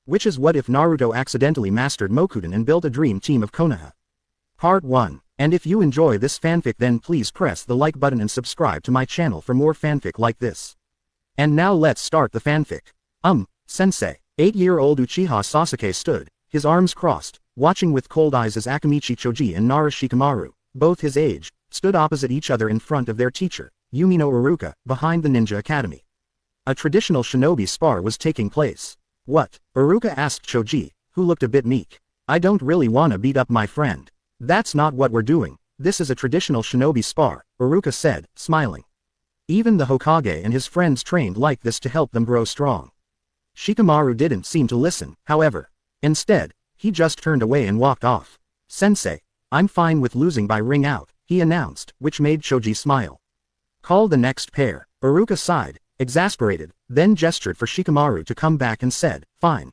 Which is what if Naruto accidentally mastered Mokuton and built a dream team of Konoha. Part 1. And if you enjoy this fanfic, then please press the like button and subscribe to my channel for more fanfic like this. And now let's start the fanfic. Sensei. 8-year-old Uchiha Sasuke stood, his arms crossed, watching with cold eyes as Akamichi Choji and Nara Shikamaru, both his age, stood opposite each other in front of their teacher, Yumino Iruka, behind the ninja academy. A traditional shinobi spar was taking place. What? Iruka asked Choji, who looked a bit meek. I don't really wanna beat up my friend. That's not what we're doing, this is a traditional shinobi spar, Iruka said, smiling. Even the Hokage and his friends trained like this to help them grow strong. Shikamaru didn't seem to listen, however. Instead, he just turned away and walked off. Sensei, I'm fine with losing by ring out, he announced, which made Choji smile. Call the next pair, Iruka sighed, exasperated, then gestured for Shikamaru to come back and said, fine.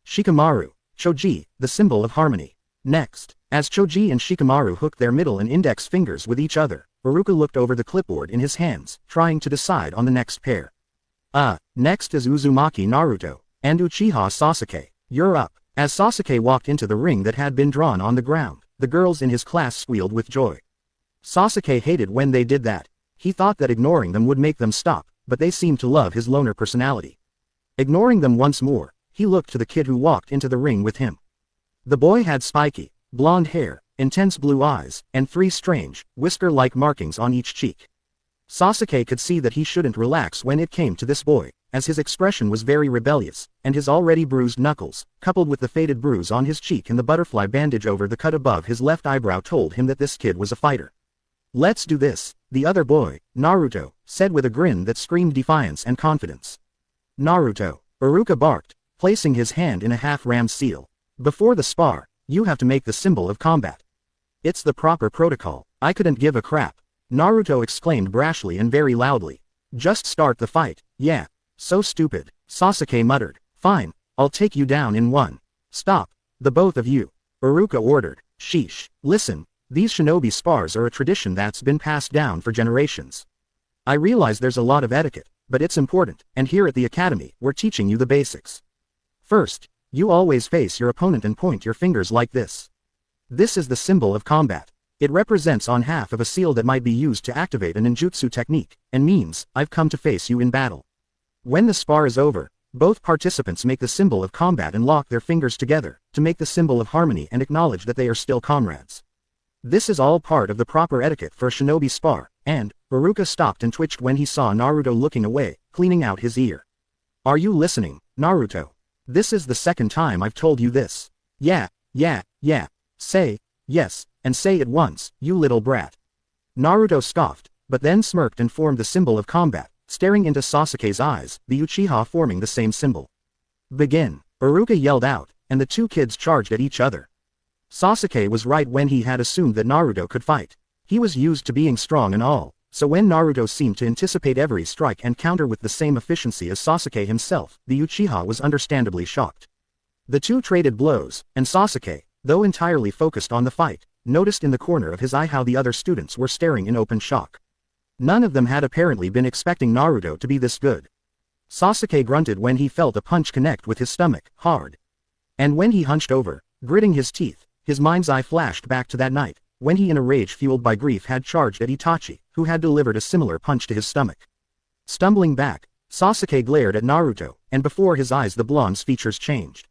Shikamaru, Choji, the symbol of harmony. Next, as Choji and Shikamaru hooked their middle and index fingers with each other, Iruka looked over the clipboard in his hands, trying to decide on the next pair. Next is Uzumaki Naruto, and Uchiha Sasuke, you're up. As Sasuke walked into the ring that had been drawn on the ground, the girls in his class squealed with joy. Sasuke hated when they did that. He thought that ignoring them would make them stop, but they seemed to love his loner personality. Ignoring them once more, he looked to the kid who walked into the ring with him. The boy had spiky, blonde hair, intense blue eyes, and 3 strange, whisker-like markings on each cheek. Sasuke could see that he shouldn't relax when it came to this boy, as his expression was very rebellious, and his already bruised knuckles, coupled with the faded bruise on his cheek and the butterfly bandage over the cut above his left eyebrow told him that this kid was a fighter. Let's do this, the other boy, Naruto, said with a grin that screamed defiance and confidence. Naruto, Iruka barked, placing his hand in a half-ram seal. Before the spar, you have to make the symbol of combat. It's the proper protocol, I couldn't give a crap. Naruto exclaimed brashly and very loudly. Just start the fight, yeah. So stupid, Sasuke muttered. Fine, I'll take you down in 1. Stop, the both of you. Iruka ordered. Sheesh, listen, these shinobi spars are a tradition that's been passed down for generations. I realize there's a lot of etiquette, but it's important, and here at the academy, we're teaching you the basics. First, you always face your opponent and point your fingers like this. This is the symbol of combat. It represents on half of a seal that might be used to activate a ninjutsu technique, and means, I've come to face you in battle. When the spar is over, both participants make the symbol of combat and lock their fingers together, to make the symbol of harmony and acknowledge that they are still comrades. This is all part of the proper etiquette for a shinobi spar, and, Iruka stopped and twitched when he saw Naruto looking away, cleaning out his ear. Are you listening, Naruto? This is the second time I've told you this. Yeah. Say, yes, and say it once, you little brat. Naruto scoffed, but then smirked and formed the symbol of combat, staring into Sasuke's eyes, the Uchiha forming the same symbol. Begin, Iruka yelled out, and the 2 kids charged at each other. Sasuke was right when he had assumed that Naruto could fight. He was used to being strong and all, so when Naruto seemed to anticipate every strike and counter with the same efficiency as Sasuke himself, the Uchiha was understandably shocked. The 2 traded blows, and Sasuke, though entirely focused on the fight, noticed in the corner of his eye how the other students were staring in open shock. None of them had apparently been expecting Naruto to be this good. Sasuke grunted when he felt a punch connect with his stomach, hard. And when he hunched over, gritting his teeth, his mind's eye flashed back to that night, when he in a rage fueled by grief had charged at Itachi, who had delivered a similar punch to his stomach. Stumbling back, Sasuke glared at Naruto, and before his eyes the blonde's features changed.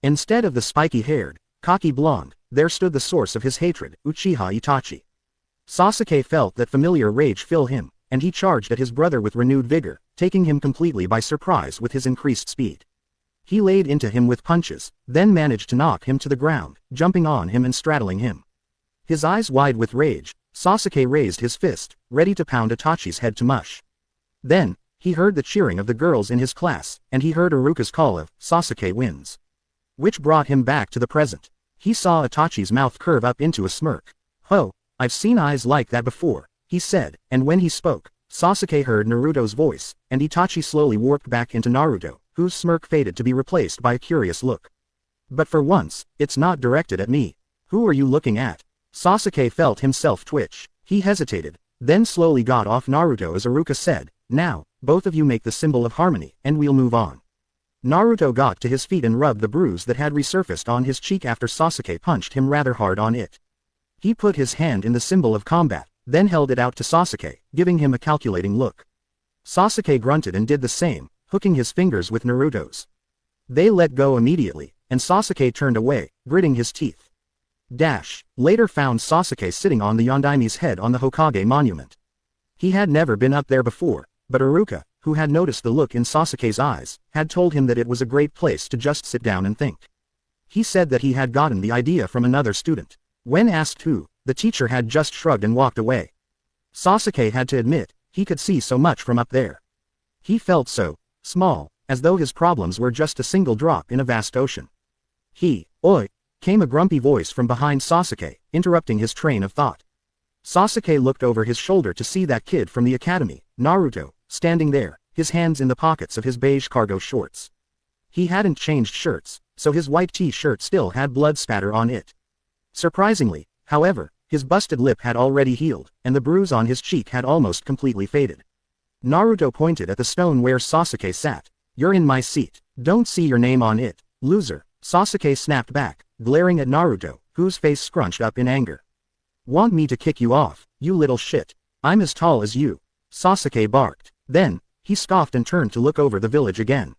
Instead of the spiky-haired, cocky blonde, there stood the source of his hatred, Uchiha Itachi. Sasuke felt that familiar rage fill him, and he charged at his brother with renewed vigor, taking him completely by surprise with his increased speed. He laid into him with punches, then managed to knock him to the ground, jumping on him and straddling him. His eyes wide with rage, Sasuke raised his fist, ready to pound Itachi's head to mush. Then, he heard the cheering of the girls in his class, and he heard Iruka's call of, Sasuke wins. Which brought him back to the present. He saw Itachi's mouth curve up into a smirk. Oh, I've seen eyes like that before, he said, and when he spoke, Sasuke heard Naruto's voice, and Itachi slowly warped back into Naruto, whose smirk faded to be replaced by a curious look. But for once, it's not directed at me. Who are you looking at? Sasuke felt himself twitch. He hesitated, then slowly got off Naruto as Iruka said, now, both of you make the symbol of harmony, and we'll move on. Naruto got to his feet and rubbed the bruise that had resurfaced on his cheek after Sasuke punched him rather hard on it. He put his hand in the symbol of combat, then held it out to Sasuke, giving him a calculating look. Sasuke grunted and did the same, hooking his fingers with Naruto's. They let go immediately, and Sasuke turned away, gritting his teeth. Later found Sasuke sitting on the Yondaime's head on the Hokage monument. He had never been up there before, but Iruka, who had noticed the look in Sasuke's eyes, had told him that it was a great place to just sit down and think. He said that he had gotten the idea from another student. When asked who, the teacher had just shrugged and walked away. Sasuke had to admit, he could see so much from up there. He felt so small, as though his problems were just a single drop in a vast ocean. Oi, came a grumpy voice from behind Sasuke, interrupting his train of thought. Sasuke looked over his shoulder to see that kid from the academy, Naruto, standing there, his hands in the pockets of his beige cargo shorts. He hadn't changed shirts, so his white t-shirt still had blood spatter on it. Surprisingly, however, his busted lip had already healed, and the bruise on his cheek had almost completely faded. Naruto pointed at the stone where Sasuke sat. "You're in my seat. Don't see your name on it, loser." Sasuke snapped back, glaring at Naruto, whose face scrunched up in anger. "Want me to kick you off, you little shit? I'm as tall as you," Sasuke barked. Then, he scoffed and turned to look over the village again.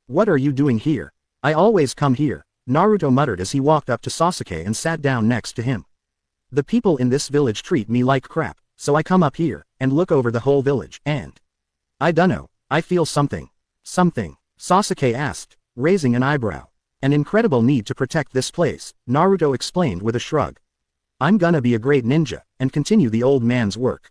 "What are you doing here? I always come here," Naruto muttered as he walked up to Sasuke and sat down next to him. "The people in this village treat me like crap, so I come up here, and look over the whole village, and I dunno, I feel something." "Something?" Sasuke asked, raising an eyebrow. "An incredible need to protect this place," Naruto explained with a shrug. "I'm gonna be a great ninja, and continue the old man's work."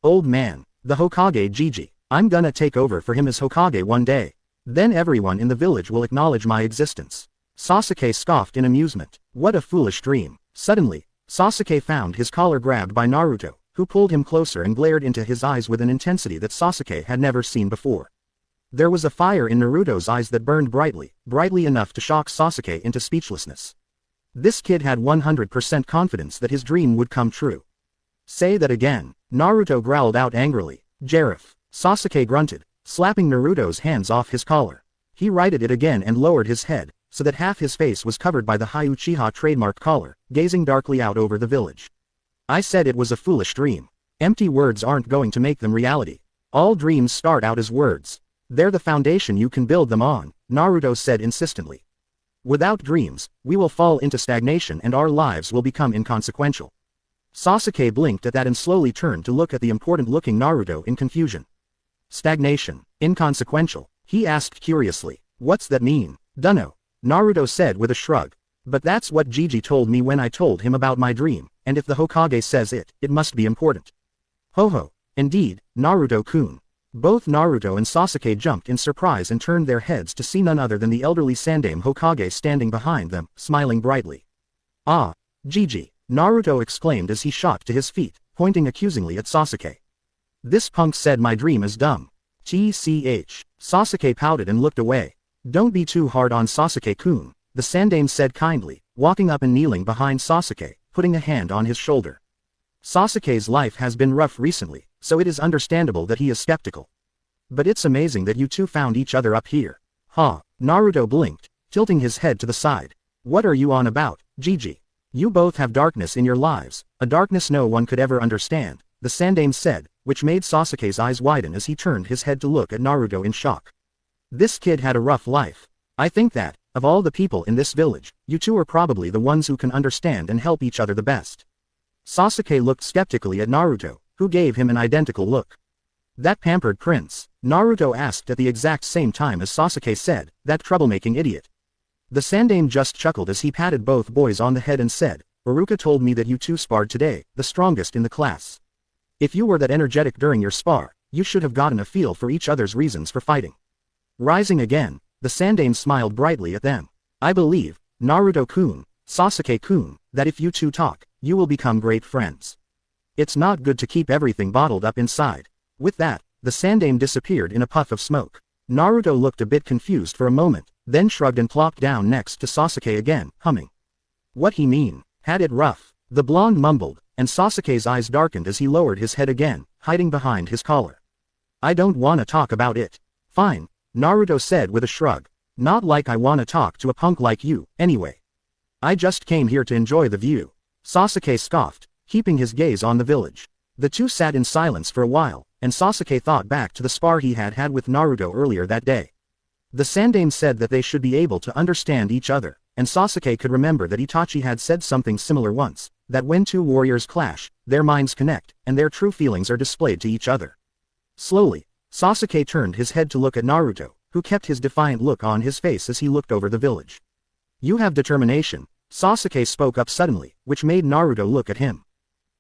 "Old man, the Hokage Gigi. I'm gonna take over for him as Hokage one day. Then everyone in the village will acknowledge my existence." Sasuke scoffed in amusement. What a foolish dream. Suddenly, Sasuke found his collar grabbed by Naruto, who pulled him closer and glared into his eyes with an intensity that Sasuke had never seen before. There was a fire in Naruto's eyes that burned brightly enough to shock Sasuke into speechlessness. This kid had 100% confidence that his dream would come true. "Say that again," Naruto growled out angrily. "Jarif," Sasuke grunted, slapping Naruto's hands off his collar. He righted it again and lowered his head, so that half his face was covered by the high Uchiha trademark collar, gazing darkly out over the village. "I said it was a foolish dream. Empty words aren't going to make them reality. All dreams start out as words. They're the foundation you can build them on," Naruto said insistently. "Without dreams, we will fall into stagnation and our lives will become inconsequential." Sasuke blinked at that and slowly turned to look at the important-looking Naruto in confusion. "Stagnation, inconsequential?" he asked curiously. "What's that mean?" "Dunno," Naruto said with a shrug. "But that's what Gigi told me when I told him about my dream, and if the Hokage says it, it must be important." "Ho, indeed, Naruto-kun." Both Naruto and Sasuke jumped in surprise and turned their heads to see none other than the elderly Sandaime Hokage standing behind them, smiling brightly. "Ah, Gigi," Naruto exclaimed as he shot to his feet, pointing accusingly at Sasuke. "This punk said my dream is dumb." "Tch." Sasuke pouted and looked away. "Don't be too hard on Sasuke-kun," the Sandaime said kindly, walking up and kneeling behind Sasuke, putting a hand on his shoulder. "Sasuke's life has been rough recently, so it is understandable that he is skeptical. But it's amazing that you two found each other up here." "Ha," Naruto blinked, tilting his head to the side. "What are you on about, Gigi? You both have darkness in your lives, a darkness no one could ever understand," the Sandaime said, which made Sasuke's eyes widen as he turned his head to look at Naruto in shock. "This kid had a rough life. I think that, of all the people in this village, you two are probably the ones who can understand and help each other the best." Sasuke looked skeptically at Naruto, who gave him an identical look. "That pampered prince?" Naruto asked at the exact same time as Sasuke said, "That troublemaking idiot?" The Sandaime just chuckled as he patted both boys on the head and said, "Iruka told me that you two sparred today, the strongest in the class. If you were that energetic during your spar, you should have gotten a feel for each other's reasons for fighting." Rising again, the Sandaime smiled brightly at them. "I believe, Naruto-kun, Sasuke-kun, that if you two talk, you will become great friends. It's not good to keep everything bottled up inside." With that, the Sandaime disappeared in a puff of smoke. Naruto looked a bit confused for a moment, then shrugged and plopped down next to Sasuke again, humming. "What he mean? Had it rough?" the blonde mumbled, and Sasuke's eyes darkened as he lowered his head again, hiding behind his collar. "I don't wanna talk about it." "Fine," Naruto said with a shrug. Not like I wanna talk to a punk like you, anyway. I just came here to enjoy the view. Sasuke scoffed, keeping his gaze on the village. The two sat in silence for a while, and Sasuke thought back to the spar he had had with Naruto earlier that day. The Sandaime said that they should be able to understand each other, and Sasuke could remember that Itachi had said something similar once, that when two warriors clash, their minds connect, and their true feelings are displayed to each other. Slowly, Sasuke turned his head to look at Naruto, who kept his defiant look on his face as he looked over the village. You have determination, Sasuke spoke up suddenly, which made Naruto look at him.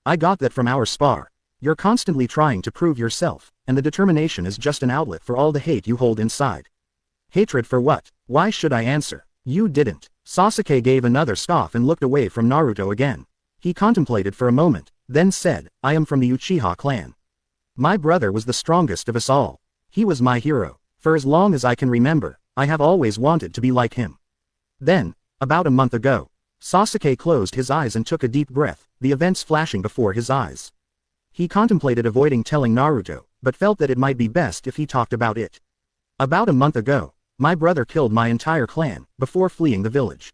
I got that from our spar. You're constantly trying to prove yourself, and the determination is just an outlet for all the hate you hold inside. Hatred for what? Why should I answer? You didn't. Sasuke gave another scoff and looked away from Naruto again. He contemplated for a moment, then said, I am from the Uchiha clan. My brother was the strongest of us all. He was my hero. For as long as I can remember, I have always wanted to be like him. Then, about a month ago, Sasuke closed his eyes and took a deep breath, the events flashing before his eyes. He contemplated avoiding telling Naruto, but felt that it might be best if he talked about it. About a month ago, my brother killed my entire clan, before fleeing the village.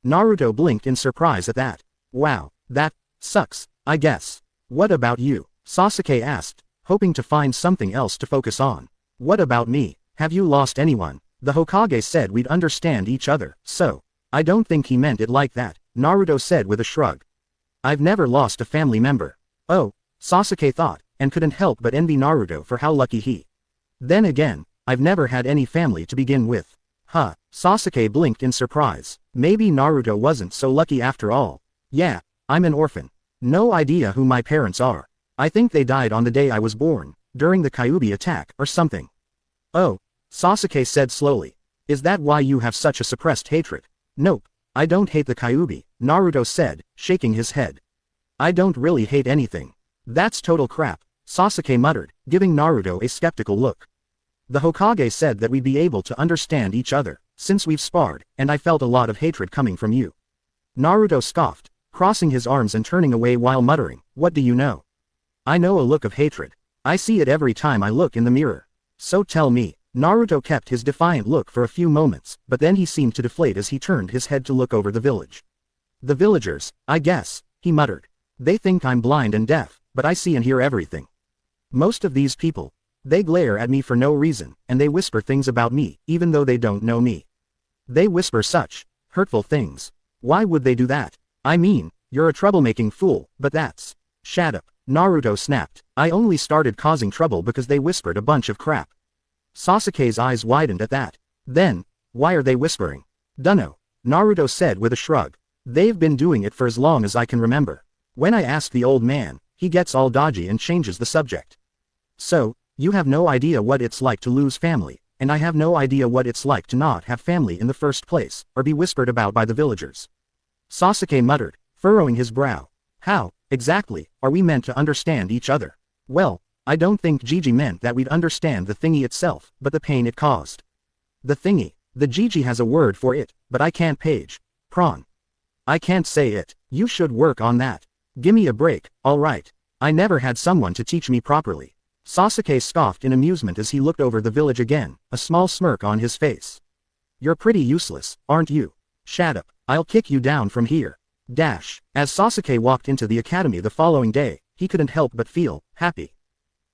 Naruto blinked in surprise at that. Wow, that sucks, I guess. What about you? Sasuke asked, hoping to find something else to focus on. What about me? Have you lost anyone? The Hokage said we'd understand each other, so. I don't think he meant it like that, Naruto said with a shrug. I've never lost a family member. Oh, Sasuke thought, and couldn't help but envy Naruto for how lucky he. Then again, I've never had any family to begin with. Huh, Sasuke blinked in surprise. Maybe Naruto wasn't so lucky after all. Yeah, I'm an orphan. No idea who my parents are. I think they died on the day I was born, during the Kyuubi attack or something. Oh, Sasuke said slowly. Is that why you have such a suppressed hatred? Nope, I don't hate the Kyuubi, Naruto said, shaking his head. I don't really hate anything. That's total crap, Sasuke muttered, giving Naruto a skeptical look. The Hokage said that we'd be able to understand each other, since we've sparred, and I felt a lot of hatred coming from you. Naruto scoffed, crossing his arms and turning away while muttering, what do you know? I know a look of hatred. I see it every time I look in the mirror. So tell me. Naruto kept his defiant look for a few moments, but then he seemed to deflate as he turned his head to look over the village. The villagers, I guess, he muttered. They think I'm blind and deaf, but I see and hear everything. Most of these people, they glare at me for no reason, and they whisper things about me, even though they don't know me. They whisper such hurtful things. Why would they do that? I mean, you're a troublemaking fool, but that's. Shut up, Naruto snapped. I only started causing trouble because they whispered a bunch of crap. Sasuke's eyes widened at that. Then, why are they whispering? Dunno, Naruto said with a shrug. They've been doing it for as long as I can remember. When I ask the old man, he gets all dodgy and changes the subject. So, you have no idea what it's like to lose family, and I have no idea what it's like to not have family in the first place, or be whispered about by the villagers. Sasuke muttered, furrowing his brow. How, exactly, are we meant to understand each other? Well, I don't think Gigi meant that we'd understand the thingy itself, but the pain it caused. The thingy, the Gigi has a word for it, but I can't page. Prawn. I can't say it. You should work on that. Gimme a break, alright. I never had someone to teach me properly. Sasuke scoffed in amusement as he looked over the village again, a small smirk on his face. You're pretty useless, aren't you? Shut up, I'll kick you down from here. Dash. As Sasuke walked into the academy the following day, he couldn't help but feel happy.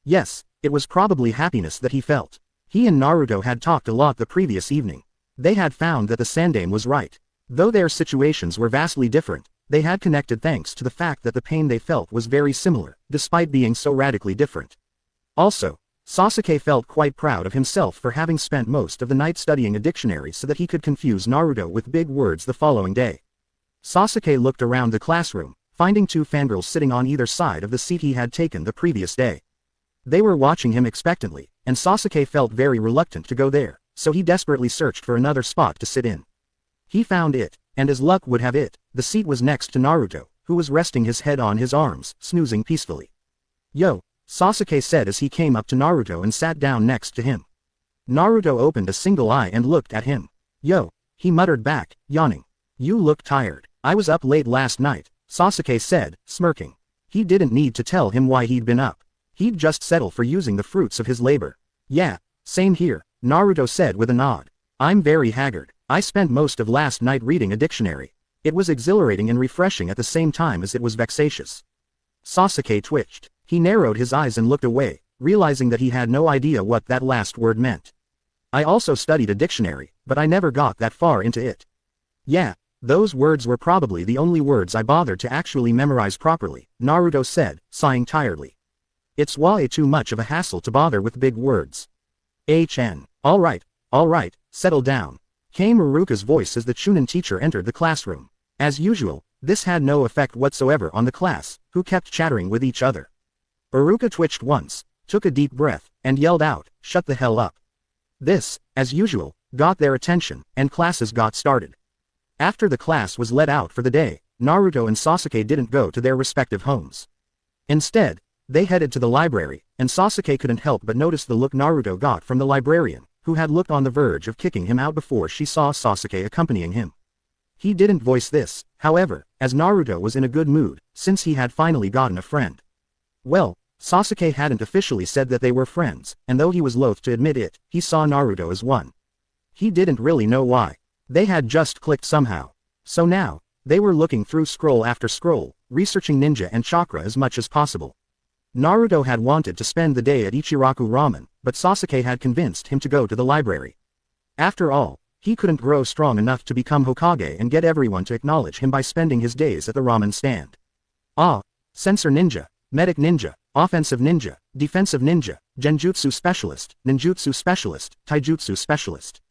Yes, it was probably happiness that he felt. He and Naruto had talked a lot the previous evening. They had found that the Sandaime was right. Though their situations were vastly different, they had connected thanks to the fact that the pain they felt was very similar, despite being so radically different. Also, Sasuke felt quite proud of himself for having spent most of the night studying a dictionary so that he could confuse Naruto with big words the following day. Sasuke looked around the classroom, finding two fangirls sitting on either side of the seat he had taken the previous day. They were watching him expectantly, and Sasuke felt very reluctant to go there, so he desperately searched for another spot to sit in. He found it, and as luck would have it, the seat was next to Naruto, who was resting his head on his arms, snoozing peacefully. Yo, Sasuke said as he came up to Naruto and sat down next to him. Naruto opened a single eye and looked at him. Yo, he muttered back, yawning. You look tired. I was up late last night, Sasuke said, smirking. He didn't need to tell him why he'd been up. He'd just settle for using the fruits of his labor. Yeah, same here, Naruto said with a nod. I'm very haggard. I spent most of last night reading a dictionary. It was exhilarating and refreshing at the same time as it was vexatious. Sasuke twitched. He narrowed his eyes and looked away, realizing that he had no idea what that last word meant. I also studied a dictionary, but I never got that far into it. Yeah, those words were probably the only words I bothered to actually memorize properly, Naruto said, sighing tiredly. It's way too much of a hassle to bother with big words. Alright, settle down, came Iruka's voice as the Chunin teacher entered the classroom. As usual, this had no effect whatsoever on the class, who kept chattering with each other. Iruka twitched once, took a deep breath, and yelled out, "Shut the hell up." This, as usual, got their attention, and classes got started. After the class was let out for the day, Naruto and Sasuke didn't go to their respective homes. Instead, they headed to the library, and Sasuke couldn't help but notice the look Naruto got from the librarian, who had looked on the verge of kicking him out before she saw Sasuke accompanying him. He didn't voice this, however, as Naruto was in a good mood, since he had finally gotten a friend. Well, Sasuke hadn't officially said that they were friends, and though he was loath to admit it, he saw Naruto as one. He didn't really know why. They had just clicked somehow. So now, they were looking through scroll after scroll, researching ninja and chakra as much as possible. Naruto had wanted to spend the day at Ichiraku Ramen, but Sasuke had convinced him to go to the library. After all, he couldn't grow strong enough to become Hokage and get everyone to acknowledge him by spending his days at the ramen stand. Sensor ninja, medic ninja, offensive ninja, defensive ninja, genjutsu specialist, ninjutsu specialist, taijutsu specialist.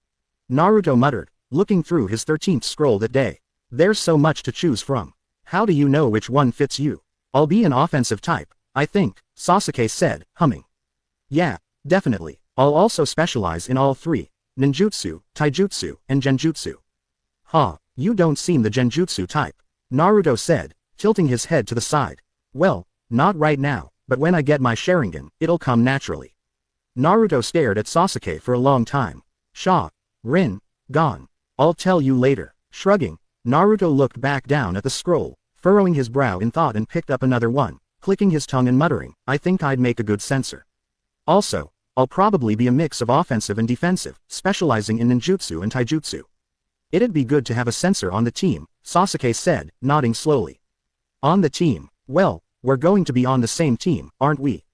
Naruto muttered, looking through his 13th scroll that day. There's so much to choose from. How do you know which one fits you? I'll be an offensive type, I think, Sasuke said, humming. Yeah, definitely. I'll also specialize in all three, ninjutsu, taijutsu, and genjutsu. You don't seem the genjutsu type, Naruto said, tilting his head to the side. Well, not right now, but when I get my Sharingan, it'll come naturally. Naruto stared at Sasuke for a long time. Gone. I'll tell you later. Shrugging, Naruto looked back down at the scroll, furrowing his brow in thought and picked up another one, clicking his tongue and muttering, I think I'd make a good censor. Also, I'll probably be a mix of offensive and defensive, specializing in ninjutsu and taijutsu. It'd be good to have a censor on the team, Sasuke said, nodding slowly. On the team? Well, we're going to be on the same team, aren't we?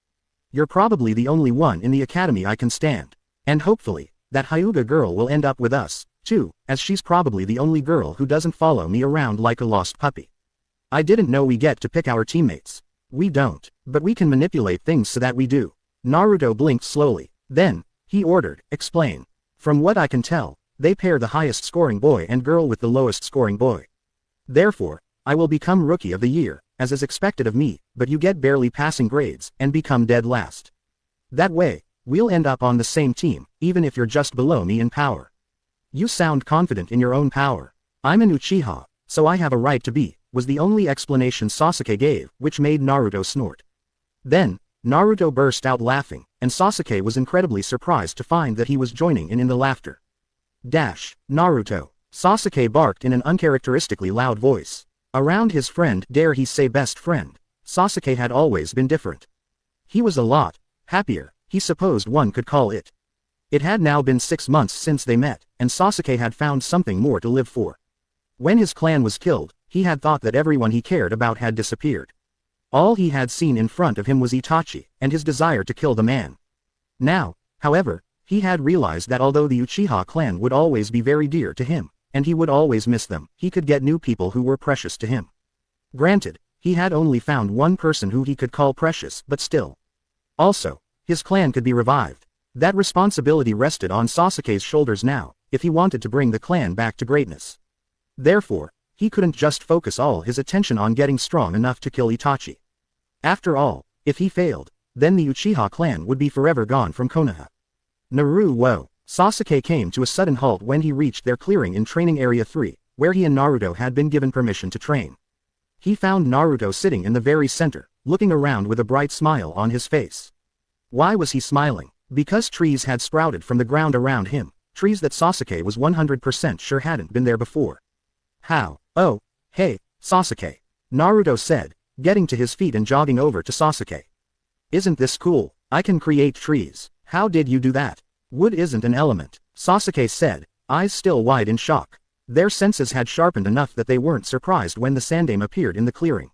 You're probably the only one in the academy I can stand. And hopefully, that Hyuga girl will end up with us, too, as she's probably the only girl who doesn't follow me around like a lost puppy. I didn't know we get to pick our teammates. We don't, but we can manipulate things so that we do. Naruto blinked slowly. Then, he ordered, explain. From what I can tell, they pair the highest scoring boy and girl with the lowest scoring boy. Therefore, I will become Rookie of the Year, as is expected of me, but you get barely passing grades, and become dead last. That way, we'll end up on the same team, even if you're just below me in power. You sound confident in your own power. I'm an Uchiha, so I have a right to be, was the only explanation Sasuke gave, which made Naruto snort. Then, Naruto burst out laughing, and Sasuke was incredibly surprised to find that he was joining in the laughter. Naruto, Sasuke barked in an uncharacteristically loud voice. Around his friend, dare he say best friend, Sasuke had always been different. He was a lot happier, he supposed one could call it. It had now been 6 months since they met, and Sasuke had found something more to live for. When his clan was killed, he had thought that everyone he cared about had disappeared. All he had seen in front of him was Itachi, and his desire to kill the man. Now, however, he had realized that although the Uchiha clan would always be very dear to him, and he would always miss them, he could get new people who were precious to him. Granted, he had only found one person who he could call precious, but still. Also, his clan could be revived. That responsibility rested on Sasuke's shoulders now, if he wanted to bring the clan back to greatness. Therefore, he couldn't just focus all his attention on getting strong enough to kill Itachi. After all, if he failed, then the Uchiha clan would be forever gone from Konoha. Naruto. Sasuke came to a sudden halt when he reached their clearing in Training Area 3, where he and Naruto had been given permission to train. He found Naruto sitting in the very center, looking around with a bright smile on his face. Why was he smiling? Because trees had sprouted from the ground around him, trees that Sasuke was 100% sure hadn't been there before. How? Oh, hey, Sasuke. Naruto said, getting to his feet and jogging over to Sasuke. Isn't this cool? I can create trees. How did you do that? Wood isn't an element, Sasuke said, eyes still wide in shock. Their senses had sharpened enough that they weren't surprised when the Sandaime appeared in the clearing.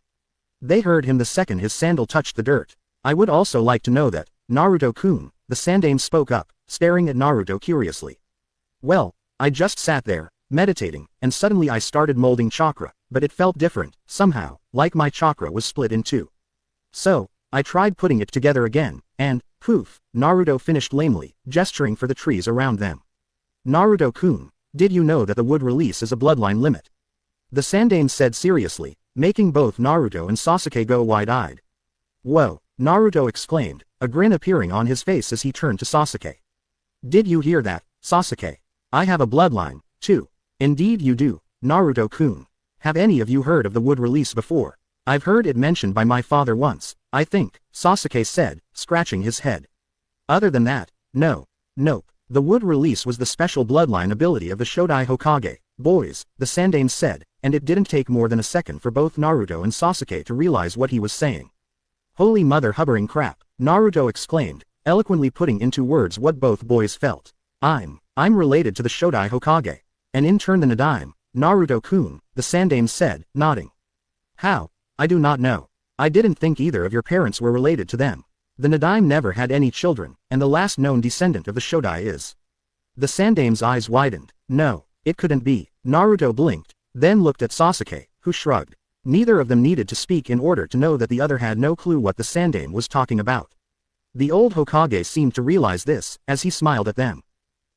They heard him the second his sandal touched the dirt. I would also like to know that, Naruto-kun, the Sandaime spoke up, staring at Naruto curiously. Well, I just sat there, meditating, and suddenly I started molding chakra, but it felt different, somehow, like my chakra was split in two. So, I tried putting it together again, and, poof, Naruto finished lamely, gesturing for the trees around them. Naruto-kun, did you know that the wood release is a bloodline limit? The Sandaime said seriously, making both Naruto and Sasuke go wide-eyed. Whoa, Naruto exclaimed, a grin appearing on his face as he turned to Sasuke. Did you hear that, Sasuke? I have a bloodline, too. Indeed you do, Naruto-kun. Have any of you heard of the wood release before? I've heard it mentioned by my father once, I think, Sasuke said, scratching his head. Other than that, no. Nope. The wood release was the special bloodline ability of the Shodai Hokage, boys, the Sandaime said, and it didn't take more than a second for both Naruto and Sasuke to realize what he was saying. Holy mother hubbering crap, Naruto exclaimed, eloquently putting into words what both boys felt. I'm related to the Shodai Hokage. And in turn the Nadaime, Naruto-kun, the Sandaime said, nodding. How? I do not know. I didn't think either of your parents were related to them. The Nadaime never had any children, and the last known descendant of the Shodai is. The Sandaime's eyes widened. No, it couldn't be. Naruto blinked, then looked at Sasuke, who shrugged. Neither of them needed to speak in order to know that the other had no clue what the Sandaime was talking about. The old Hokage seemed to realize this, as he smiled at them.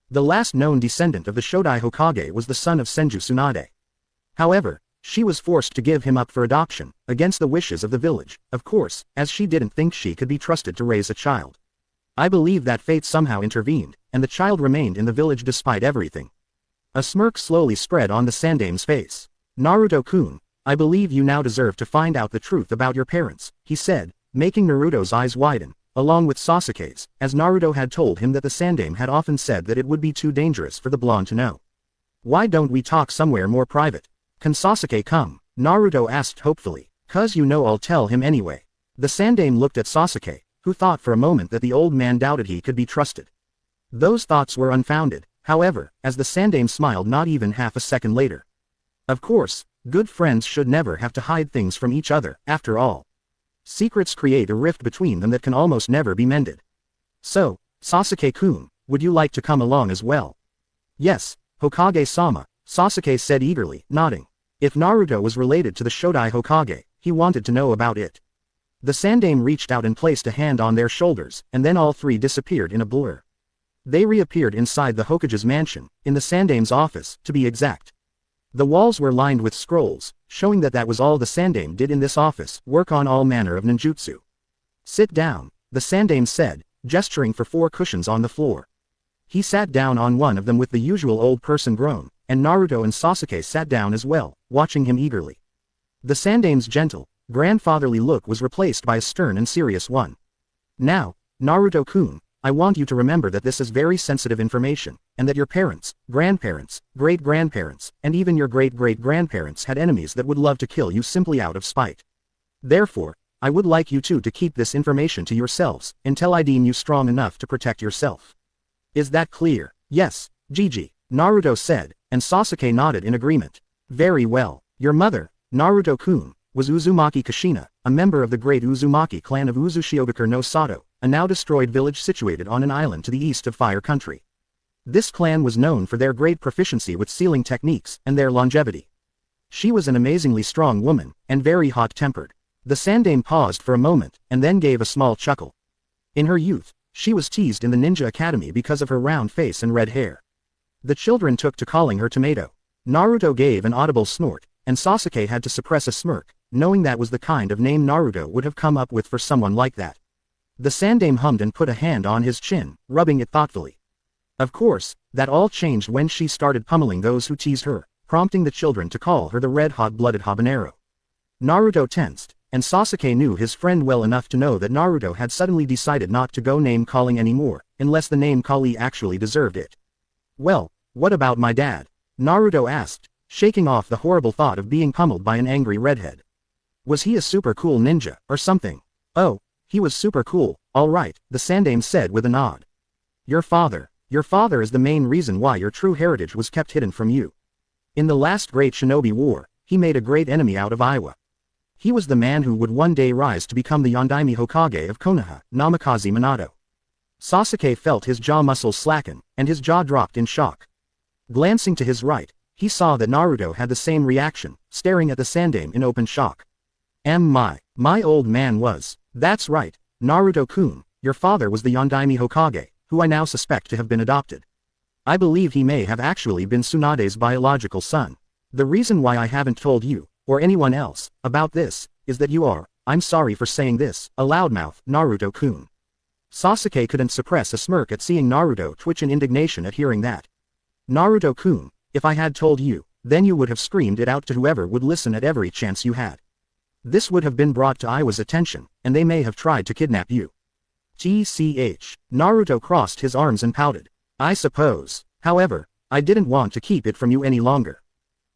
The last known descendant of the Shodai Hokage was the son of Senju Tsunade. However, she was forced to give him up for adoption, against the wishes of the village, of course, as she didn't think she could be trusted to raise a child. I believe that fate somehow intervened, and the child remained in the village despite everything. A smirk slowly spread on the Sandaime's face. Naruto-kun, I believe you now deserve to find out the truth about your parents, he said, making Naruto's eyes widen, along with Sasuke's, as Naruto had told him that the Sandaime had often said that it would be too dangerous for the blonde to know. Why don't we talk somewhere more private? Can Sasuke come? Naruto asked hopefully. Cause you know I'll tell him anyway. The Sandaime looked at Sasuke, who thought for a moment that the old man doubted he could be trusted. Those thoughts were unfounded, however, as the Sandaime smiled not even half a second later. Of course, good friends should never have to hide things from each other, after all. Secrets create a rift between them that can almost never be mended. So, Sasuke-kun, would you like to come along as well? Yes, Hokage-sama, Sasuke said eagerly, nodding. If Naruto was related to the Shodai Hokage, he wanted to know about it. The Sandaime reached out and placed a hand on their shoulders, and then all three disappeared in a blur. They reappeared inside the Hokage's mansion, in the Sandaime's office, to be exact. The walls were lined with scrolls, showing that that was all the Sandaime did in this office, work on all manner of ninjutsu. Sit down, the Sandaime said, gesturing for 4 cushions on the floor. He sat down on one of them with the usual old person groan, and Naruto and Sasuke sat down as well, watching him eagerly. The Sandaime's gentle, grandfatherly look was replaced by a stern and serious one. Now, Naruto-kun, I want you to remember that this is very sensitive information, and that your parents, grandparents, great-grandparents, and even your great-great-grandparents had enemies that would love to kill you simply out of spite. Therefore, I would like you two to keep this information to yourselves, until I deem you strong enough to protect yourself. Is that clear? Yes, Gigi, Naruto said, and Sasuke nodded in agreement. Very well. Your mother, Naruto-kun, was Uzumaki Kushina, a member of the great Uzumaki clan of Uzushiogakure no Sato, a now destroyed village situated on an island to the east of Fire Country. This clan was known for their great proficiency with sealing techniques and their longevity. She was an amazingly strong woman, and very hot-tempered. The Sandaime paused for a moment, and then gave a small chuckle. In her youth, she was teased in the ninja academy because of her round face and red hair. The children took to calling her Tomato. Naruto gave an audible snort, and Sasuke had to suppress a smirk, knowing that was the kind of name Naruto would have come up with for someone like that. The Sandaime hummed and put a hand on his chin, rubbing it thoughtfully. Of course, that all changed when she started pummeling those who teased her, prompting the children to call her the red-hot-blooded habanero. Naruto tensed, and Sasuke knew his friend well enough to know that Naruto had suddenly decided not to go name-calling anymore, unless the name-callee actually deserved it. Well, what about my dad? Naruto asked, shaking off the horrible thought of being pummeled by an angry redhead. Was he a super cool ninja, or something? Oh, he was super cool, all right, the Sandaime said with a nod. Your father, Your father is the main reason why your true heritage was kept hidden from you. In the last great shinobi war, he made a great enemy out of Iwa. He was the man who would one day rise to become the Yondaime Hokage of Konoha, Namikaze Minato. Sasuke felt his jaw muscles slacken, and his jaw dropped in shock. Glancing to his right, he saw that Naruto had the same reaction, staring at the Sandaime in open shock. My old man was. That's right, Naruto-kun, your father was the Yondaime Hokage, who I now suspect to have been adopted. I believe he may have actually been Tsunade's biological son. The reason why I haven't told you, or anyone else, about this, is that you are, I'm sorry for saying this, a loudmouth, Naruto-kun. Sasuke couldn't suppress a smirk at seeing Naruto twitch in indignation at hearing that. Naruto-kun, if I had told you, then you would have screamed it out to whoever would listen at every chance you had. This would have been brought to Iwa's attention, and they may have tried to kidnap you. GCH. Naruto crossed his arms and pouted. I suppose. However, I didn't want to keep it from you any longer.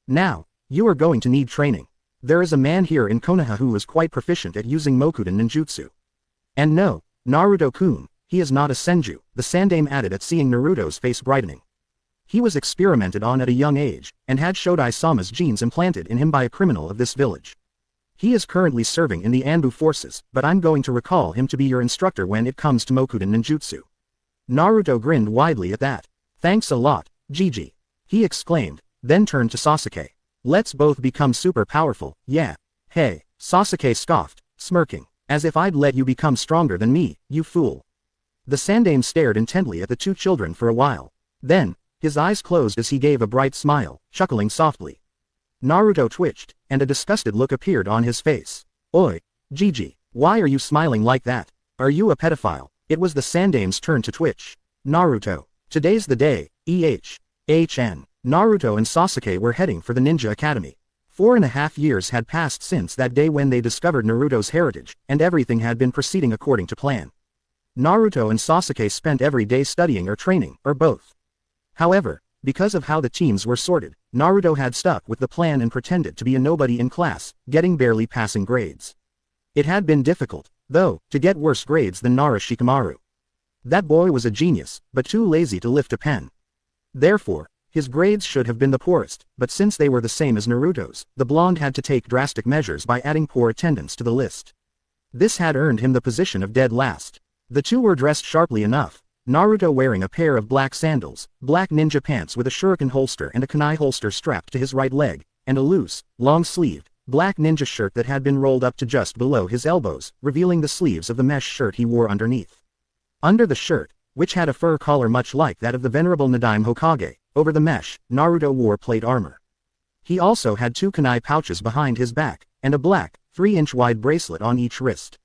Now, you are going to need training. There is a man here in Konoha who is quite proficient at using Mokuton ninjutsu. And no, Naruto-kun, he is not a senju, the Sandaime added at seeing Naruto's face brightening. He was experimented on at a young age, and had Shodai-sama's genes implanted in him by a criminal of this village. He is currently serving in the Anbu forces, but I'm going to recall him to be your instructor when it comes to Mokuton ninjutsu. Naruto grinned widely at that. Thanks a lot, Gigi. He exclaimed, then turned to Sasuke. Let's both become super powerful, yeah. Hey, Sasuke scoffed, smirking. As if I'd let you become stronger than me, you fool. The Sandaime stared intently at the two children for a while. Then, his eyes closed as he gave a bright smile, chuckling softly. Naruto twitched, and a disgusted look appeared on his face. Oi, Gigi, why are you smiling like that? Are you a pedophile? It was the Sandaime's turn to twitch. Naruto, today's the day, HN. Naruto and Sasuke were heading for the Ninja Academy. 4.5 years had passed since that day when they discovered Naruto's heritage, and everything had been proceeding according to plan. Naruto and Sasuke spent every day studying or training, or both. However, because of how the teams were sorted, Naruto had stuck with the plan and pretended to be a nobody in class, getting barely passing grades. It had been difficult, though, to get worse grades than Nara Shikamaru. That boy was a genius, but too lazy to lift a pen. Therefore, his grades should have been the poorest, but since they were the same as Naruto's, the blonde had to take drastic measures by adding poor attendance to the list. This had earned him the position of dead last. The two were dressed sharply enough, Naruto wearing a pair of black sandals, black ninja pants with a shuriken holster and a kunai holster strapped to his right leg, and a loose, long-sleeved, black ninja shirt that had been rolled up to just below his elbows, revealing the sleeves of the mesh shirt he wore underneath. Under the shirt, which had a fur collar much like that of the venerable Nadaime Hokage, over the mesh, Naruto wore plate armor. He also had 2 kunai pouches behind his back, and a black, 3-inch wide bracelet on each wrist.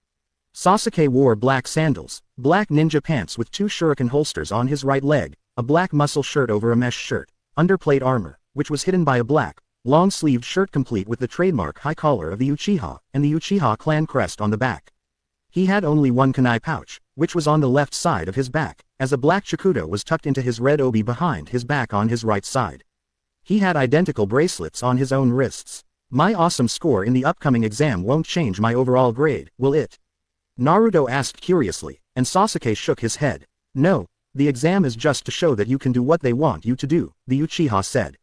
Sasuke wore black sandals, black ninja pants with 2 shuriken holsters on his right leg, a black muscle shirt over a mesh shirt, under plate armor, which was hidden by a black, long-sleeved shirt complete with the trademark high collar of the Uchiha, and the Uchiha clan crest on the back. He had only 1 kunai pouch, which was on the left side of his back, as a black chakudo was tucked into his red obi behind his back on his right side. He had identical bracelets on his own wrists. My awesome score in the upcoming exam won't change my overall grade, will it? Naruto asked curiously, and Sasuke shook his head. No, the exam is just to show that you can do what they want you to do, the Uchiha said.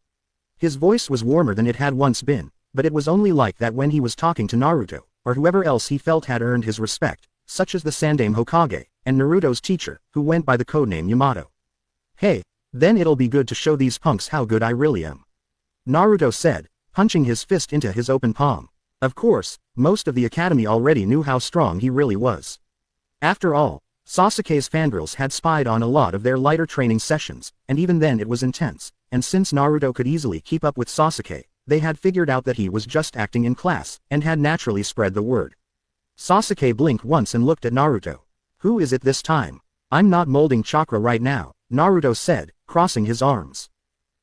His voice was warmer than it had once been, but it was only like that when he was talking to Naruto, or whoever else he felt had earned his respect, such as the Sandaime Hokage, and Naruto's teacher, who went by the codename Yamato. Hey, then it'll be good to show these punks how good I really am. Naruto said, punching his fist into his open palm. Of course, most of the academy already knew how strong he really was. After all, Sasuke's fangirls had spied on a lot of their lighter training sessions, and even then it was intense, and since Naruto could easily keep up with Sasuke, they had figured out that he was just acting in class, and had naturally spread the word. Sasuke blinked once and looked at Naruto. Who is it this time? I'm not molding chakra right now, Naruto said, crossing his arms.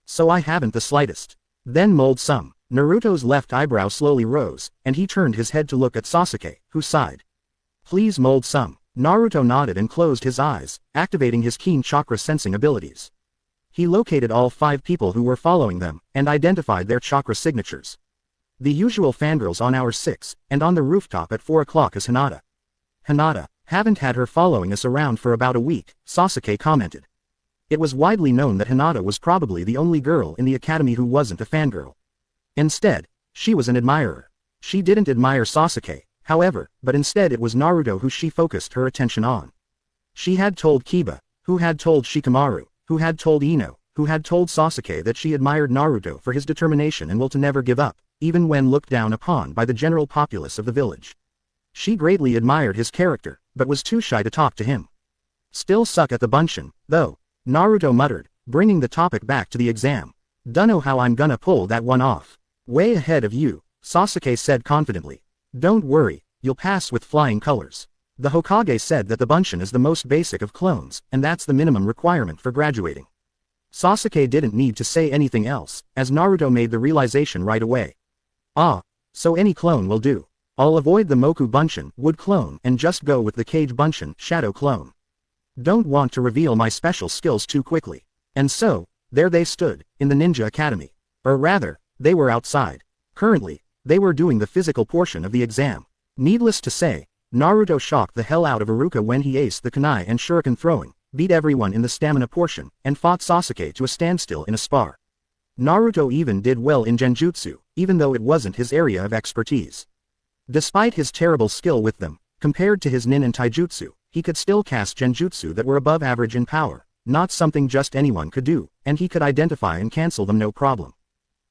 So I haven't the slightest. Then mold some. Naruto's left eyebrow slowly rose, and he turned his head to look at Sasuke, who sighed. Please mold some. Naruto nodded and closed his eyes, activating his keen chakra sensing abilities. He located all 5 people who were following them, and identified their chakra signatures. The usual fangirls on hour 6, and on the rooftop at 4 o'clock is Hinata. Hinata, haven't had her following us around for about a week, Sasuke commented. It was widely known that Hinata was probably the only girl in the academy who wasn't a fangirl. Instead, she was an admirer. She didn't admire Sasuke, however, but instead it was Naruto who she focused her attention on. She had told Kiba, who had told Shikamaru, who had told Ino, who had told Sasuke that she admired Naruto for his determination and will to never give up, even when looked down upon by the general populace of the village. She greatly admired his character, but was too shy to talk to him. Still suck at the bunshin, though, Naruto muttered, bringing the topic back to the exam. Dunno how I'm gonna pull that one off. Way ahead of you, Sasuke said confidently. Don't worry, you'll pass with flying colors. The Hokage said that the bunshin is the most basic of clones, and that's the minimum requirement for graduating. Sasuke didn't need to say anything else, as Naruto made the realization right away. Ah, so any clone will do. I'll avoid the Moku bunshin, wood clone, and just go with the Kage bunshin, shadow clone. Don't want to reveal my special skills too quickly. And so, there they stood, in the Ninja Academy. Or rather, they were outside. Currently, they were doing the physical portion of the exam. Needless to say, Naruto shocked the hell out of Iruka when he aced the kunai and shuriken throwing, beat everyone in the stamina portion, and fought Sasuke to a standstill in a spar. Naruto even did well in genjutsu, even though it wasn't his area of expertise. Despite his terrible skill with them, compared to his nin and taijutsu, he could still cast genjutsu that were above average in power, not something just anyone could do, and he could identify and cancel them no problem.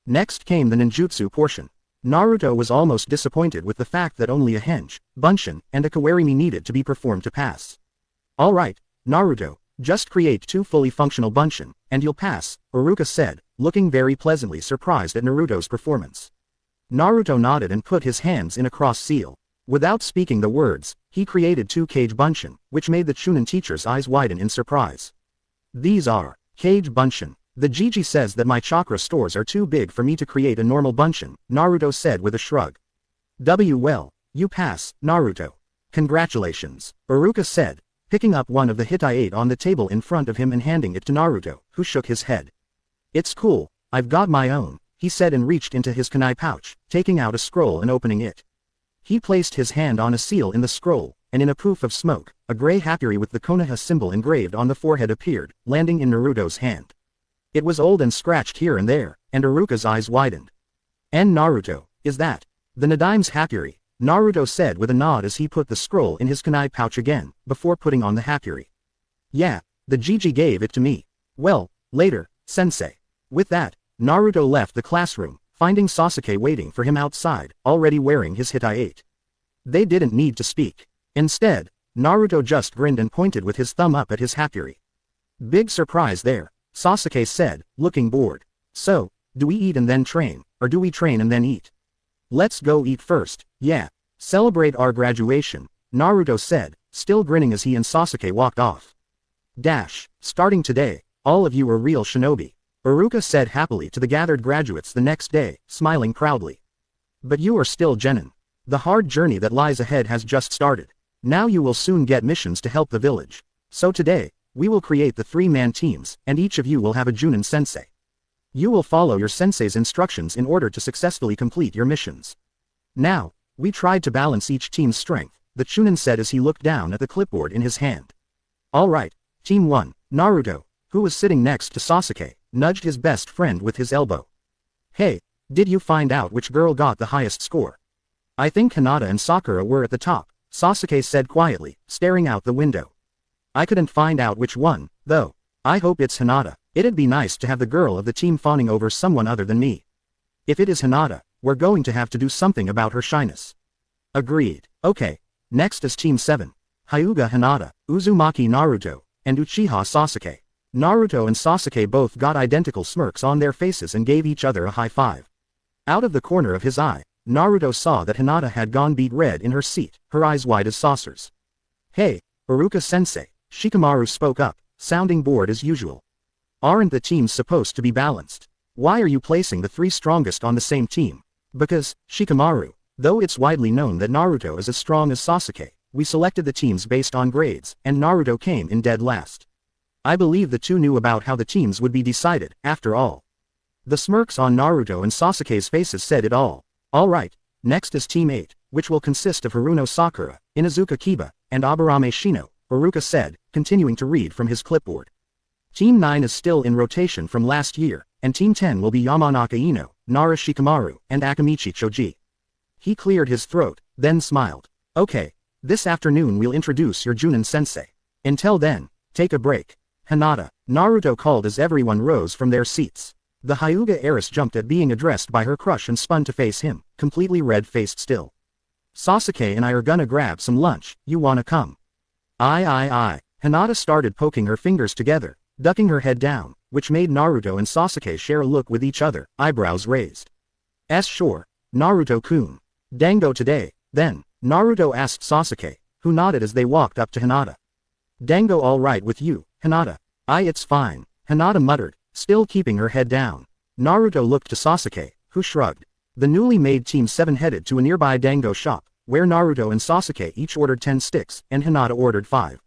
Next came the ninjutsu portion. Naruto was almost disappointed with the fact that only a henge, bunshin, and a kawarimi needed to be performed to pass. Alright, Naruto, just create 2 fully functional bunshin, and you'll pass, Iruka said, looking very pleasantly surprised at Naruto's performance. Naruto nodded and put his hands in a cross seal. Without speaking the words, he created 2 Kage bunshin, which made the Chunin teacher's eyes widen in surprise. These are Kage bunshin. The Jiji says that my chakra stores are too big for me to create a normal bunshin, Naruto said with a shrug. Well, you pass, Naruto. Congratulations, Iruka said, picking up one of the Hittite on the table in front of him and handing it to Naruto, who shook his head. It's cool, I've got my own, he said and reached into his kunai pouch, taking out a scroll and opening it. He placed his hand on a seal in the scroll, and in a poof of smoke, a gray hapuri with the Konoha symbol engraved on the forehead appeared, landing in Naruto's hand. It was old and scratched here and there, and Iruka's eyes widened. And Naruto, is that the Nadime's hapuri? Naruto said with a nod as he put the scroll in his kunai pouch again, before putting on the hapuri. Yeah, the Jiji gave it to me. Well, later, sensei. With that, Naruto left the classroom, finding Sasuke waiting for him outside, already wearing his Hittite. They didn't need to speak. Instead, Naruto just grinned and pointed with his thumb up at his hapuri. Big surprise there, Sasuke said, looking bored. So, do we eat and then train, or do we train and then eat? Let's go eat first, yeah. Celebrate our graduation, Naruto said, still grinning as he and Sasuke walked off. Starting today, all of you are real shinobi, Iruka said happily to the gathered graduates the next day, smiling proudly. But you are still genin. The hard journey that lies ahead has just started. Now you will soon get missions to help the village. So today, we will create the 3-man teams, and each of you will have a Junin sensei. You will follow your sensei's instructions in order to successfully complete your missions. Now, we tried to balance each team's strength, the Chunin said as he looked down at the clipboard in his hand. Alright, Team 1, Naruto, who was sitting next to Sasuke, nudged his best friend with his elbow. Hey, did you find out which girl got the highest score? I think Hinata and Sakura were at the top, Sasuke said quietly, staring out the window. I couldn't find out which one, though. I hope it's Hinata. It'd be nice to have the girl of the team fawning over someone other than me. If it is Hinata, we're going to have to do something about her shyness. Agreed. Okay. Next is Team 7. Hyuga Hinata, Uzumaki Naruto, and Uchiha Sasuke. Naruto and Sasuke both got identical smirks on their faces and gave each other a high five. Out of the corner of his eye, Naruto saw that Hinata had gone beet red in her seat, her eyes wide as saucers. Hey, Iruka-sensei, Shikamaru spoke up, sounding bored as usual. Aren't the teams supposed to be balanced? Why are you placing the 3 strongest on the same team? Because, Shikamaru, though it's widely known that Naruto is as strong as Sasuke, we selected the teams based on grades, and Naruto came in dead last. I believe the two knew about how the teams would be decided, after all. The smirks on Naruto and Sasuke's faces said it all. Alright, next is Team 8, which will consist of Haruno Sakura, Inuzuka Kiba, and Aburame Shino, Iruka said, continuing to read from his clipboard. Team 9 is still in rotation from last year, and Team 10 will be Yamanaka Ino, Nara Shikamaru, and Akamichi Choji. He cleared his throat, then smiled. Okay, this afternoon we'll introduce your Junin sensei. Until then, take a break. Hinata, Naruto called as everyone rose from their seats. The Hyuga heiress jumped at being addressed by her crush and spun to face him, completely red-faced still. Sasuke and I are gonna grab some lunch, you wanna come? Aye. Hinata started poking her fingers together, ducking her head down, which made Naruto and Sasuke share a look with each other, eyebrows raised. Sure, Naruto-kun. Dango today, then, Naruto asked Sasuke, who nodded as they walked up to Hinata. Dango all right with you, Hinata? Aye, it's fine, Hinata muttered, still keeping her head down. Naruto looked to Sasuke, who shrugged. The newly made Team 7 headed to a nearby Dango shop, where Naruto and Sasuke each ordered 10 sticks, and Hinata ordered 5.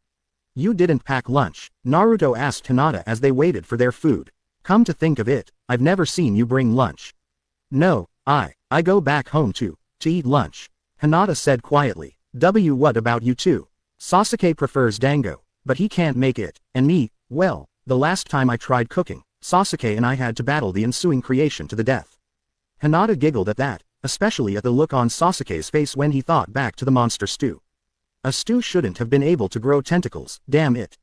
You didn't pack lunch, Naruto asked Hinata as they waited for their food. Come to think of it, I've never seen you bring lunch. No, I go back home to eat lunch, Hinata said quietly. What about you two? Sasuke prefers Dango, but he can't make it, and me, well, the last time I tried cooking, Sasuke and I had to battle the ensuing creation to the death. Hinata giggled at that, especially at the look on Sasuke's face when he thought back to the monster stew. A stew shouldn't have been able to grow tentacles, damn it.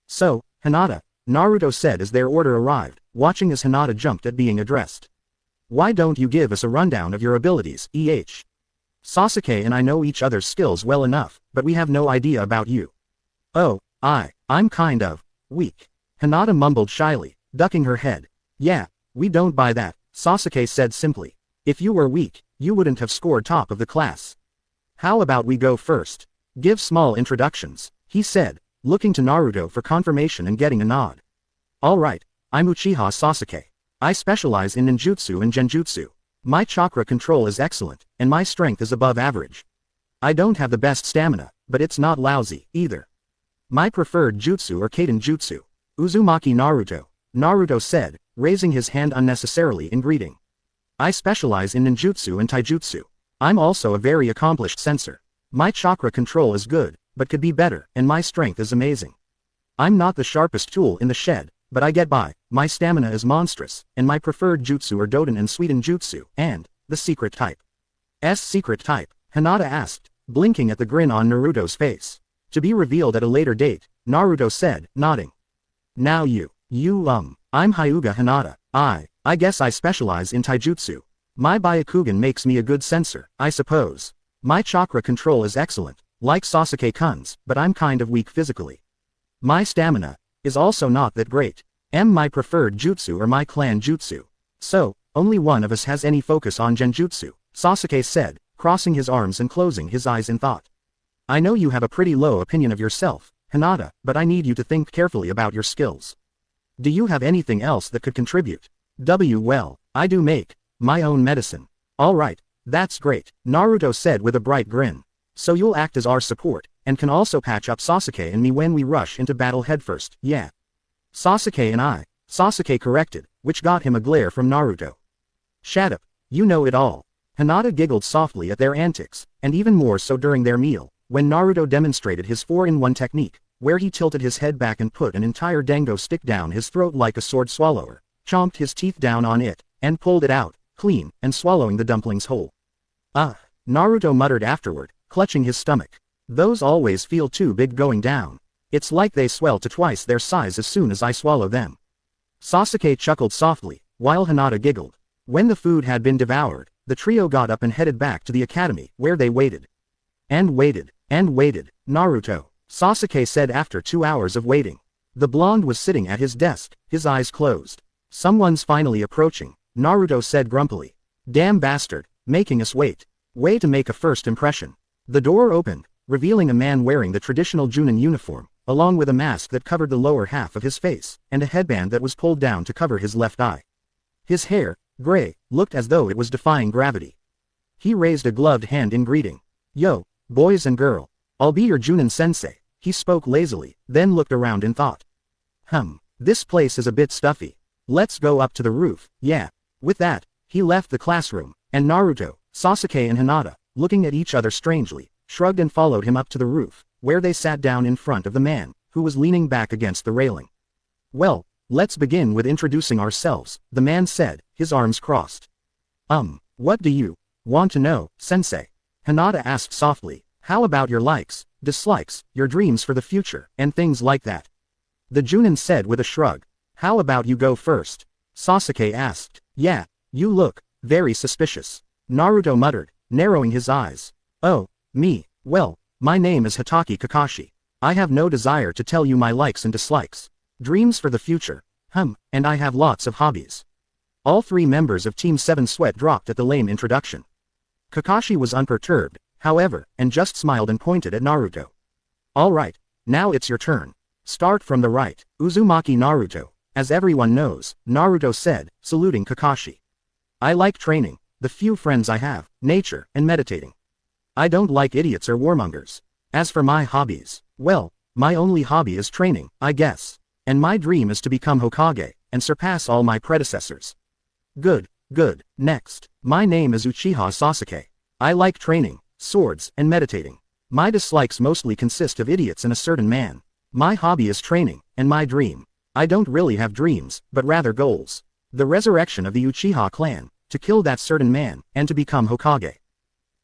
So, Hinata, Naruto said as their order arrived, watching as Hinata jumped at being addressed. Why don't you give us a rundown of your abilities, Sasuke and I know each other's skills well enough, but we have no idea about you. Oh, I'm kind of weak. Hinata mumbled shyly, ducking her head. Yeah, we don't buy that, Sasuke said simply. If you were weak, you wouldn't have scored top of the class. How about we go first? Give small introductions, he said, looking to Naruto for confirmation and getting a nod. Alright, I'm Uchiha Sasuke. I specialize in ninjutsu and genjutsu. My chakra control is excellent, and my strength is above average. I don't have the best stamina, but it's not lousy, either. My preferred jutsu are Kaden Jutsu. Uzumaki Naruto, Naruto said, raising his hand unnecessarily in greeting. I specialize in ninjutsu and taijutsu. I'm also a very accomplished sensor. My chakra control is good, but could be better, and my strength is amazing. I'm not the sharpest tool in the shed, but I get by. My stamina is monstrous, and my preferred jutsu are Doden and Suiden Jutsu, and the secret type. Secret type? Hinata asked, blinking at the grin on Naruto's face. To be revealed at a later date, Naruto said, nodding. Now I'm Hyuga Hinata. I guess I specialize in taijutsu. My Byakugan makes me a good sensor, I suppose. My chakra control is excellent, like Sasuke-kun's, but I'm kind of weak physically. My stamina is also not that great. My preferred jutsu or my clan jutsu. So, only one of us has any focus on genjutsu, Sasuke said, crossing his arms and closing his eyes in thought. I know you have a pretty low opinion of yourself, Hinata, but I need you to think carefully about your skills. Do you have anything else that could contribute? Well, I do make my own medicine. Alright, that's great, Naruto said with a bright grin. So you'll act as our support, and can also patch up Sasuke and me when we rush into battle headfirst, yeah. Sasuke and I, Sasuke corrected, which got him a glare from Naruto. Shut up, you know it all. Hinata giggled softly at their antics, and even more so during their meal, when Naruto demonstrated his 4-in-1 technique, where he tilted his head back and put an entire dango stick down his throat like a sword swallower, chomped his teeth down on it, and pulled it out, clean, and swallowing the dumplings whole. Naruto muttered afterward, clutching his stomach. Those always feel too big going down. It's like they swell to twice their size as soon as I swallow them. Sasuke chuckled softly, while Hinata giggled. When the food had been devoured, the trio got up and headed back to the academy, where they waited. And waited, Naruto, Sasuke said after 2 hours of waiting. The blonde was sitting at his desk, his eyes closed. Someone's finally approaching, Naruto said grumpily. Damn bastard, making us wait. Way to make a first impression. The door opened, revealing a man wearing the traditional Junin uniform, along with a mask that covered the lower half of his face, and a headband that was pulled down to cover his left eye. His hair, gray, looked as though it was defying gravity. He raised a gloved hand in greeting. Yo, boys and girl, I'll be your Junin sensei, he spoke lazily, then looked around in thought. This place is a bit stuffy. Let's go up to the roof, yeah. With that, he left the classroom, and Naruto, Sasuke and Hinata, looking at each other strangely, shrugged and followed him up to the roof, where they sat down in front of the man, who was leaning back against the railing. Well, let's begin with introducing ourselves, the man said, his arms crossed. What do you want to know, sensei? Hinata asked softly. How about your likes, dislikes, your dreams for the future, and things like that? The Junin said with a shrug. How about you go first? Sasuke asked. Yeah, you look very suspicious. Naruto muttered, narrowing his eyes. Oh, me, well, my name is Hatake Kakashi. I have no desire to tell you my likes and dislikes. Dreams for the future, and I have lots of hobbies. All three members of Team 7 sweat dropped at the lame introduction. Kakashi was unperturbed, however, and just smiled and pointed at Naruto. Alright, now it's your turn. Start from the right. Uzumaki Naruto. As everyone knows, Naruto said, saluting Kakashi. I like training, the few friends I have, nature, and meditating. I don't like idiots or warmongers. As for my hobbies, well, my only hobby is training, I guess. And my dream is to become Hokage, and surpass all my predecessors. Good. Next, my name is Uchiha Sasuke. I like training, swords, and meditating. My dislikes mostly consist of idiots and a certain man. My hobby is training, and my dream. I don't really have dreams, but rather goals. The resurrection of the Uchiha clan, to kill that certain man, and to become Hokage.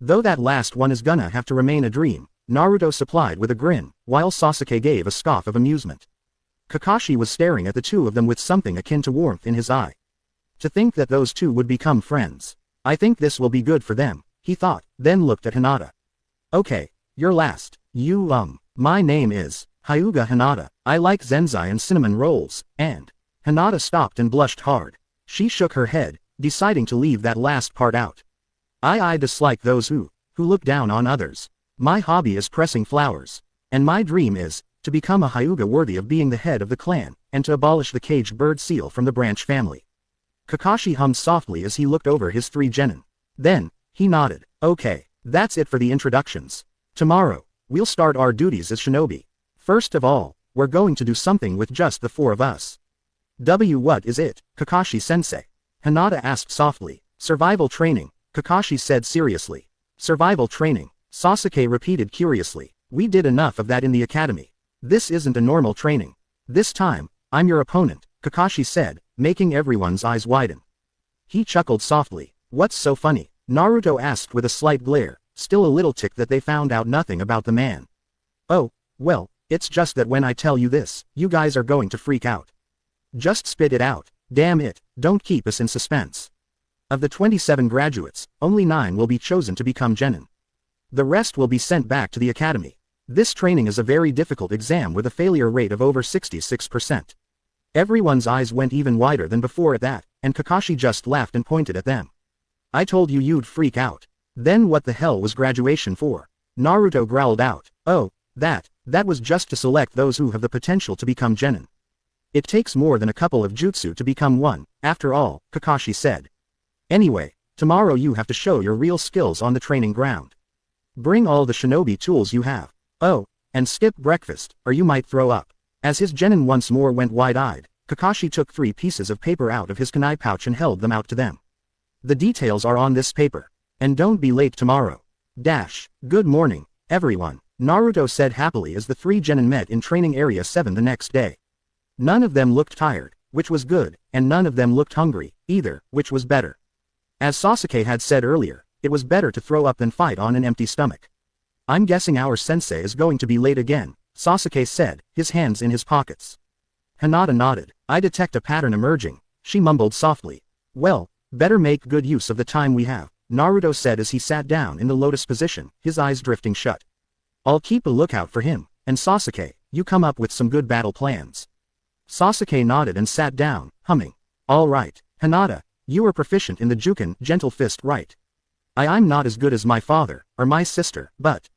Though that last one is gonna have to remain a dream, Naruto supplied with a grin, while Sasuke gave a scoff of amusement. Kakashi was staring at the two of them with something akin to warmth in his eye. To think that those two would become friends. I think this will be good for them, he thought, then looked at Hinata. Okay, you're last. My name is Hyuga Hinata. I like zenzai and cinnamon rolls, and Hinata stopped and blushed hard. She shook her head, deciding to leave that last part out. I dislike those who look down on others. My hobby is pressing flowers. And my dream is to become a Hyuga worthy of being the head of the clan, and to abolish the caged bird seal from the branch family. Kakashi hummed softly as he looked over his three genin. Then, he nodded. Okay, that's it for the introductions. Tomorrow, we'll start our duties as shinobi. First of all, we're going to do something with just the four of us. What is it, Kakashi-sensei? Hinata asked softly. Survival training, Kakashi said seriously. Survival training, Sasuke repeated curiously. We did enough of that in the academy. This isn't a normal training. This time, I'm your opponent, Kakashi said, making everyone's eyes widen. He chuckled softly. What's so funny? Naruto asked with a slight glare, still a little ticked that they found out nothing about the man. Oh, well, it's just that when I tell you this, you guys are going to freak out. Just spit it out, damn it, don't keep us in suspense. Of the 27 graduates, only 9 will be chosen to become genin. The rest will be sent back to the academy. This training is a very difficult exam with a failure rate of over 66%. Everyone's eyes went even wider than before at that, and Kakashi just laughed and pointed at them. I told you you'd freak out. Then what the hell was graduation for? Naruto growled out. Oh, that was just to select those who have the potential to become genin. It takes more than a couple of jutsu to become one, after all, Kakashi said. Anyway, tomorrow you have to show your real skills on the training ground. Bring all the shinobi tools you have. Oh, and skip breakfast, or you might throw up. As his genin once more went wide-eyed, Kakashi took 3 pieces of paper out of his kunai pouch and held them out to them. The details are on this paper. And don't be late tomorrow. Good morning, everyone, Naruto said happily as the 3 genin met in training area 7 the next day. None of them looked tired, which was good, and none of them looked hungry, either, which was better. As Sasuke had said earlier, it was better to throw up than fight on an empty stomach. I'm guessing our sensei is going to be late again, Sasuke said, his hands in his pockets. Hinata nodded. I detect a pattern emerging, she mumbled softly. Well, better make good use of the time we have, Naruto said as he sat down in the lotus position, his eyes drifting shut. I'll keep a lookout for him, and Sasuke, you come up with some good battle plans. Sasuke nodded and sat down, humming. All right, Hinata, you are proficient in the Juken, gentle fist, right? I'm not as good as my father, or my sister, but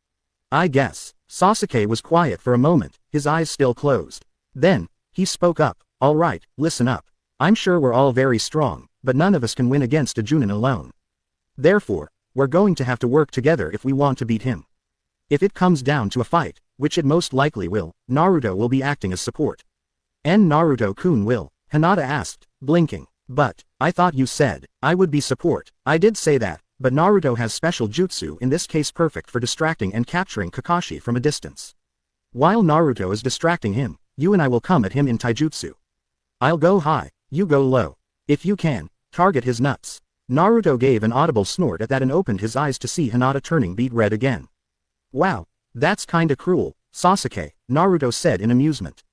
I guess. Sasuke was quiet for a moment, his eyes still closed. Then, he spoke up. All right, listen up. I'm sure we're all very strong, but none of us can win against a Junin alone. Therefore, we're going to have to work together if we want to beat him. If it comes down to a fight, which it most likely will, Naruto will be acting as support. And Naruto-kun will, Hinata asked, blinking. But, I thought you said, I would be support. I did say that, but Naruto has special jutsu in this case perfect for distracting and capturing Kakashi from a distance. While Naruto is distracting him, you and I will come at him in taijutsu. I'll go high, you go low. If you can, target his nuts. Naruto gave an audible snort at that and opened his eyes to see Hinata turning beet red again. Wow, that's kinda cruel, Sasuke, Naruto said in amusement.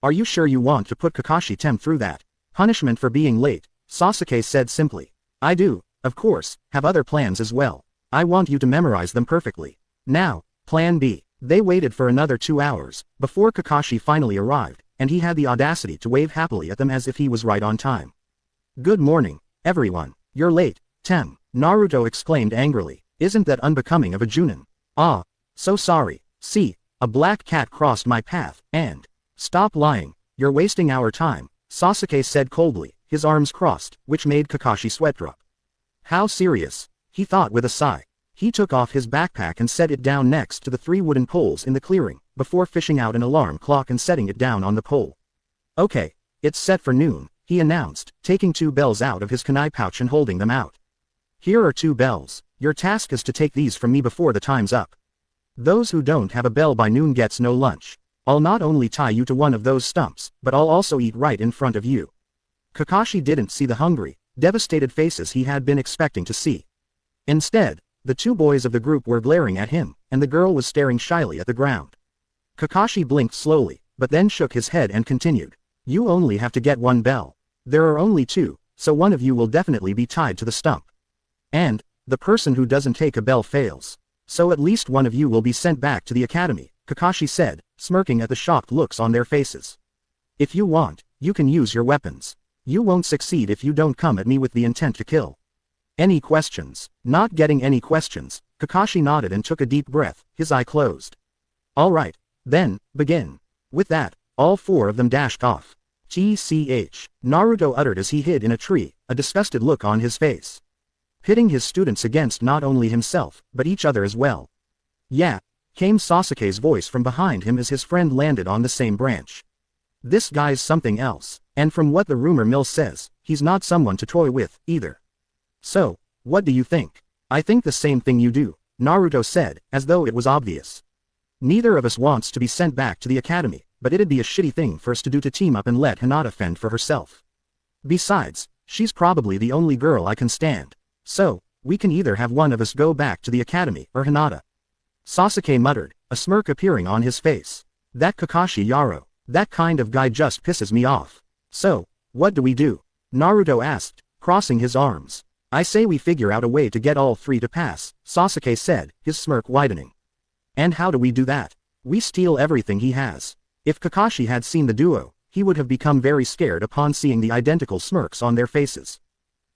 Are you sure you want to put Kakashi-tem through that punishment for being late? Sasuke said simply. I do, of course, have other plans as well. I want you to memorize them perfectly. Now, plan B. They waited for another 2 hours, before Kakashi finally arrived, and he had the audacity to wave happily at them as if he was right on time. Good morning, everyone. You're late, Tem, Naruto exclaimed angrily. Isn't that unbecoming of a Junin? Ah, so sorry. See, a black cat crossed my path, and... Stop lying, you're wasting our time, Sasuke said coldly, his arms crossed, which made Kakashi sweat drop. How serious? He thought with a sigh. He took off his backpack and set it down next to the 3 wooden poles in the clearing, before fishing out an alarm clock and setting it down on the pole. Okay, it's set for noon, he announced, taking 2 bells out of his kunai pouch and holding them out. Here are 2 bells, your task is to take these from me before the time's up. Those who don't have a bell by noon gets no lunch. I'll not only tie you to one of those stumps, but I'll also eat right in front of you. Kakashi didn't see the hungry, devastated faces he had been expecting to see. Instead, the 2 boys of the group were glaring at him, and the girl was staring shyly at the ground. Kakashi blinked slowly, but then shook his head and continued. You only have to get 1 bell. There are only 2, so one of you will definitely be tied to the stump. And, the person who doesn't take a bell fails. So at least one of you will be sent back to the academy, Kakashi said, smirking at the shocked looks on their faces. If you want, you can use your weapons. You won't succeed if you don't come at me with the intent to kill. Any questions? Not getting any questions, Kakashi nodded and took a deep breath, his eye closed. Alright, then, begin. With that, all 4 of them dashed off. TCH, Naruto uttered as he hid in a tree, a disgusted look on his face. Pitting his students against not only himself, but each other as well. Yeah, came Sasuke's voice from behind him as his friend landed on the same branch. This guy's something else, and from what the rumor mill says, he's not someone to toy with, either. So, what do you think? I think the same thing you do, Naruto said, as though it was obvious. Neither of us wants to be sent back to the academy, but it'd be a shitty thing for us to do to team up and let Hinata fend for herself. Besides, she's probably the only girl I can stand. So, we can either have one of us go back to the academy or Hinata. Sasuke muttered, a smirk appearing on his face. That Kakashi Yaro, that kind of guy just pisses me off. So, what do we do? Naruto asked, crossing his arms. I say we figure out a way to get all 3 to pass, Sasuke said, his smirk widening. And how do we do that? We steal everything he has. If Kakashi had seen the duo, he would have become very scared upon seeing the identical smirks on their faces.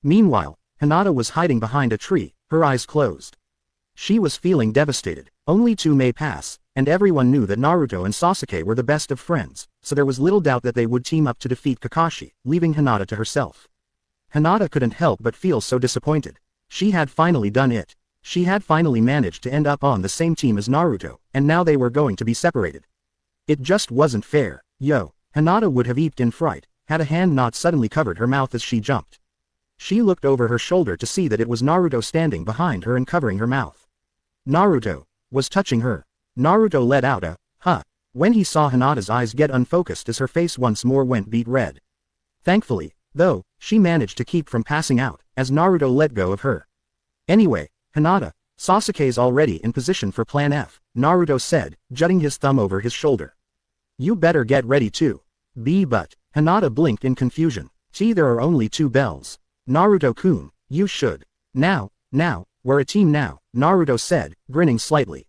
Meanwhile, Hinata was hiding behind a tree, her eyes closed. She was feeling devastated. Only 2 may pass, and everyone knew that Naruto and Sasuke were the best of friends, so there was little doubt that they would team up to defeat Kakashi, leaving Hinata to herself. Hinata couldn't help but feel so disappointed. She had finally done it. She had finally managed to end up on the same team as Naruto, and now they were going to be separated. It just wasn't fair. Yo, Hinata would have eeped in fright, had a hand not suddenly covered her mouth as she jumped. She looked over her shoulder to see that it was Naruto standing behind her and covering her mouth. Naruto was touching her. Naruto let out a, huh, when he saw Hinata's eyes get unfocused as her face once more went beet red. Thankfully, though, she managed to keep from passing out, as Naruto let go of her. Anyway, Hinata, Sasuke's already in position for Plan F, Naruto said, jutting his thumb over his shoulder. You better get ready too. But, Hinata blinked in confusion. See, there are only 2 bells. Naruto-kun, you should. Now, we're a team now, Naruto said, grinning slightly.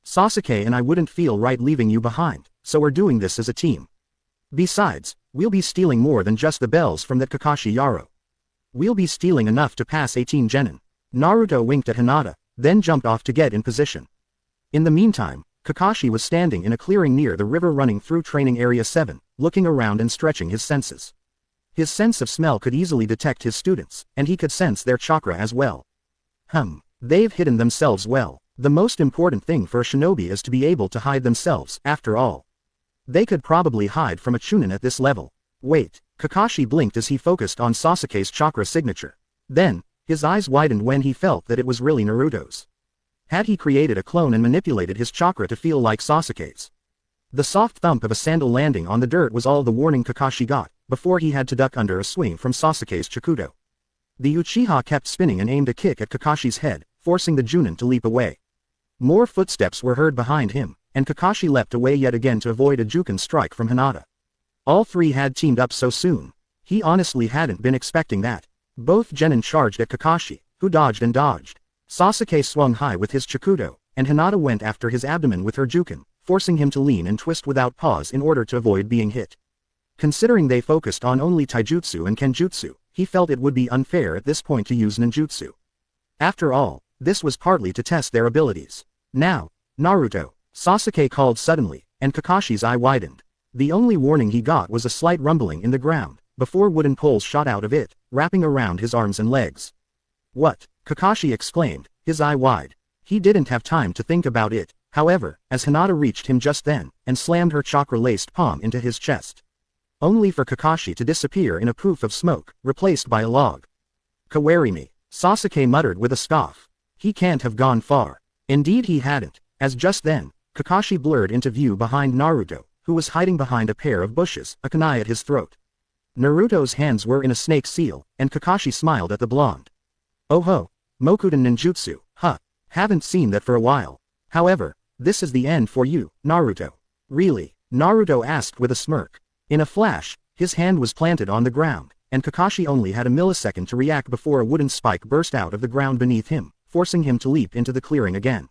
Sasuke and I wouldn't feel right leaving you behind, so we're doing this as a team. Besides, we'll be stealing more than just the bells from that Kakashi Yaro. We'll be stealing enough to pass 18 genin. Naruto winked at Hinata, then jumped off to get in position. In the meantime, Kakashi was standing in a clearing near the river running through Training Area 7, looking around and stretching his senses. His sense of smell could easily detect his students, and he could sense their chakra as well. They've hidden themselves well. The most important thing for a shinobi is to be able to hide themselves, after all. They could probably hide from a chunin at this level. Wait, Kakashi blinked as he focused on Sasuke's chakra signature. Then, his eyes widened when he felt that it was really Naruto's. Had he created a clone and manipulated his chakra to feel like Sasuke's? The soft thump of a sandal landing on the dirt was all the warning Kakashi got, before he had to duck under a swing from Sasuke's Chikudo. The Uchiha kept spinning and aimed a kick at Kakashi's head, forcing the Junin to leap away. More footsteps were heard behind him, and Kakashi leapt away yet again to avoid a Juken strike from Hinata. All three had teamed up so soon. He honestly hadn't been expecting that. Both genin charged at Kakashi, who dodged and dodged. Sasuke swung high with his Chikudo, and Hinata went after his abdomen with her Juken, forcing him to lean and twist without pause in order to avoid being hit. Considering they focused on only taijutsu and kenjutsu, he felt it would be unfair at this point to use ninjutsu. After all, this was partly to test their abilities. Now, Naruto, Sasuke called suddenly, and Kakashi's eye widened. The only warning he got was a slight rumbling in the ground, before wooden poles shot out of it, wrapping around his arms and legs. What? Kakashi exclaimed, his eye wide. He didn't have time to think about it, however, as Hinata reached him just then, and slammed her chakra-laced palm into his chest. Only for Kakashi to disappear in a poof of smoke, replaced by a log. Kawarimi, Sasuke muttered with a scoff. He can't have gone far. Indeed he hadn't, as just then, Kakashi blurred into view behind Naruto, who was hiding behind a pair of bushes, a kunai at his throat. Naruto's hands were in a snake seal, and Kakashi smiled at the blonde. Oh ho, Mokuton ninjutsu, huh, haven't seen that for a while. However, this is the end for you, Naruto. Really? Naruto asked with a smirk. In a flash, his hand was planted on the ground, and Kakashi only had a millisecond to react before a wooden spike burst out of the ground beneath him, forcing him to leap into the clearing again.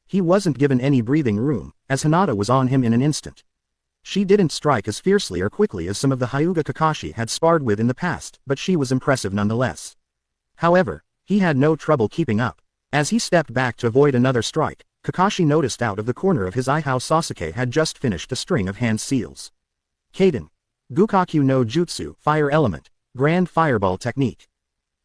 He wasn't given any breathing room, as Hinata was on him in an instant. She didn't strike as fiercely or quickly as some of the Hyuga Kakashi had sparred with in the past, but she was impressive nonetheless. However, he had no trouble keeping up. As he stepped back to avoid another strike, Kakashi noticed out of the corner of his eye how Sasuke had just finished a string of hand seals. Kaden. Gukakyu no Jutsu, Fire Element, Grand Fireball Technique.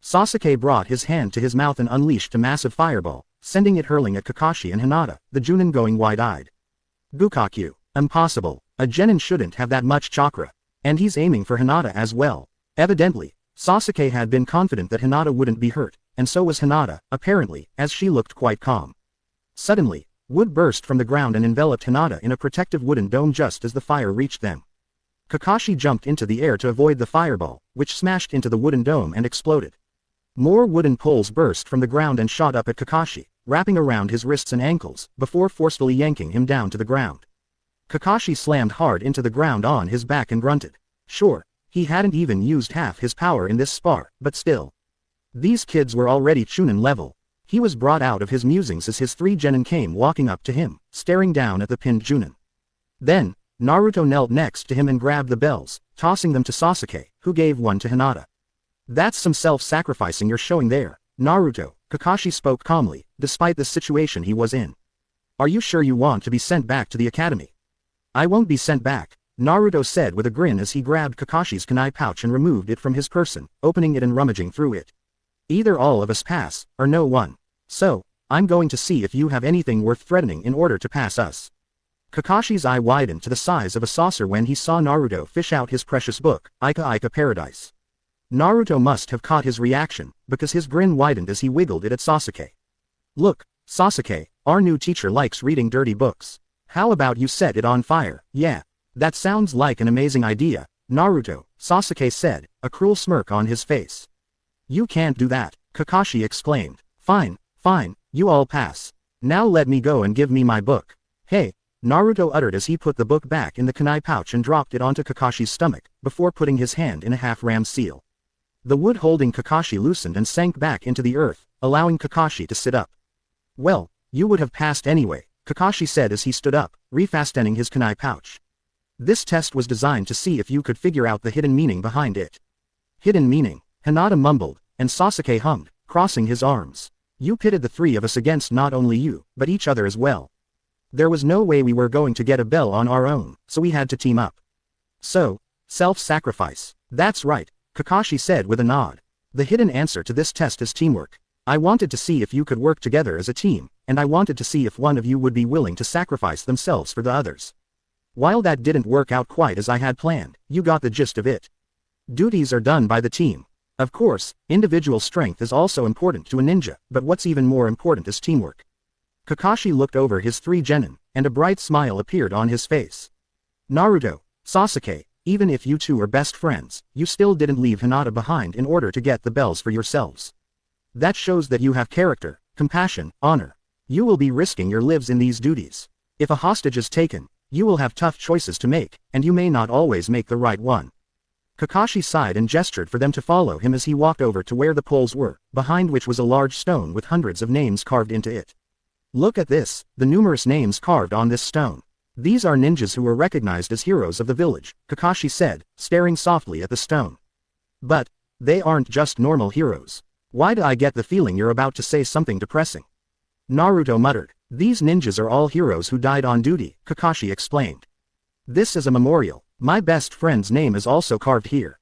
Sasuke brought his hand to his mouth and unleashed a massive fireball, sending it hurling at Kakashi and Hinata, the Junin going wide-eyed. Gukakyu. Impossible. A genin shouldn't have that much chakra. And he's aiming for Hinata as well. Evidently, Sasuke had been confident that Hinata wouldn't be hurt, and so was Hinata, apparently, as she looked quite calm. Suddenly, wood burst from the ground and enveloped Hinata in a protective wooden dome just as the fire reached them. Kakashi jumped into the air to avoid the fireball, which smashed into the wooden dome and exploded. More wooden poles burst from the ground and shot up at Kakashi, wrapping around his wrists and ankles, before forcefully yanking him down to the ground. Kakashi slammed hard into the ground on his back and grunted. Sure, he hadn't even used half his power in this spar, but still. These kids were already Chunin level. He was brought out of his musings as his three genin came walking up to him, staring down at the pinned Chunin. Then, Naruto knelt next to him and grabbed the bells, tossing them to Sasuke, who gave one to Hinata. That's some self-sacrificing you're showing there, Naruto, Kakashi spoke calmly, despite the situation he was in. Are you sure you want to be sent back to the academy? I won't be sent back, Naruto said with a grin as he grabbed Kakashi's kunai pouch and removed it from his person, opening it and rummaging through it. Either all of us pass, or no one. So, I'm going to see if you have anything worth threatening in order to pass us. Kakashi's eye widened to the size of a saucer when he saw Naruto fish out his precious book, Ika Ika Paradise. Naruto must have caught his reaction, because his grin widened as he wiggled it at Sasuke. Look, Sasuke, our new teacher likes reading dirty books. How about you set it on fire? Yeah. That sounds like an amazing idea, Naruto, Sasuke said, a cruel smirk on his face. You can't do that, Kakashi exclaimed. Fine, fine, you all pass. Now let me go and give me my book. Hey, Naruto uttered as he put the book back in the kunai pouch and dropped it onto Kakashi's stomach, before putting his hand in a half-ram seal. The wood holding Kakashi loosened and sank back into the earth, allowing Kakashi to sit up. Well, you would have passed anyway, Kakashi said as he stood up, refastening his kunai pouch. This test was designed to see if you could figure out the hidden meaning behind it. Hidden meaning, Hinata mumbled, and Sasuke hummed, crossing his arms. You pitted the three of us against not only you, but each other as well. There was no way we were going to get a bell on our own, so we had to team up. So, self-sacrifice. That's right, Kakashi said with a nod. The hidden answer to this test is teamwork. I wanted to see if you could work together as a team, and I wanted to see if one of you would be willing to sacrifice themselves for the others. While that didn't work out quite as I had planned, you got the gist of it. Duties are done by the team. Of course, individual strength is also important to a ninja, but what's even more important is teamwork. Kakashi looked over his three genin, and a bright smile appeared on his face. Naruto, Sasuke, even if you two are best friends, you still didn't leave Hinata behind in order to get the bells for yourselves. That shows that you have character, compassion, honor. You will be risking your lives in these duties. If a hostage is taken, you will have tough choices to make, and you may not always make the right one. Kakashi sighed and gestured for them to follow him as he walked over to where the poles were, behind which was a large stone with hundreds of names carved into it. Look at this, the numerous names carved on this stone. These are ninjas who were recognized as heroes of the village, Kakashi said, staring softly at the stone. But, they aren't just normal heroes. Why do I get the feeling you're about to say something depressing? Naruto muttered. These ninjas are all heroes who died on duty, Kakashi explained. This is a memorial. My best friend's name is also carved here. ...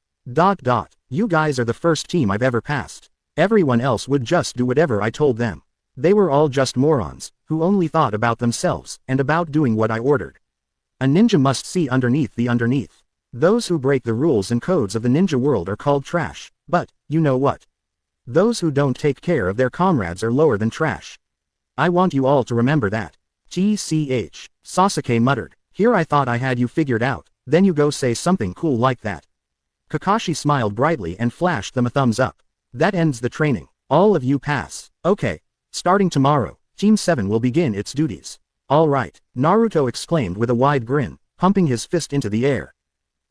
You guys are the first team I've ever passed. Everyone else would just do whatever I told them. They were all just morons, who only thought about themselves, and about doing what I ordered. A ninja must see underneath the underneath. Those who break the rules and codes of the ninja world are called trash, but, you know what? Those who don't take care of their comrades are lower than trash. I want you all to remember that. TCH, Sasuke muttered. Here I thought I had you figured out, then you go say something cool like that. Kakashi smiled brightly and flashed them a thumbs up. That ends the training. All of you pass. Okay. Starting tomorrow, Team 7 will begin its duties. All right, Naruto exclaimed with a wide grin, pumping his fist into the air.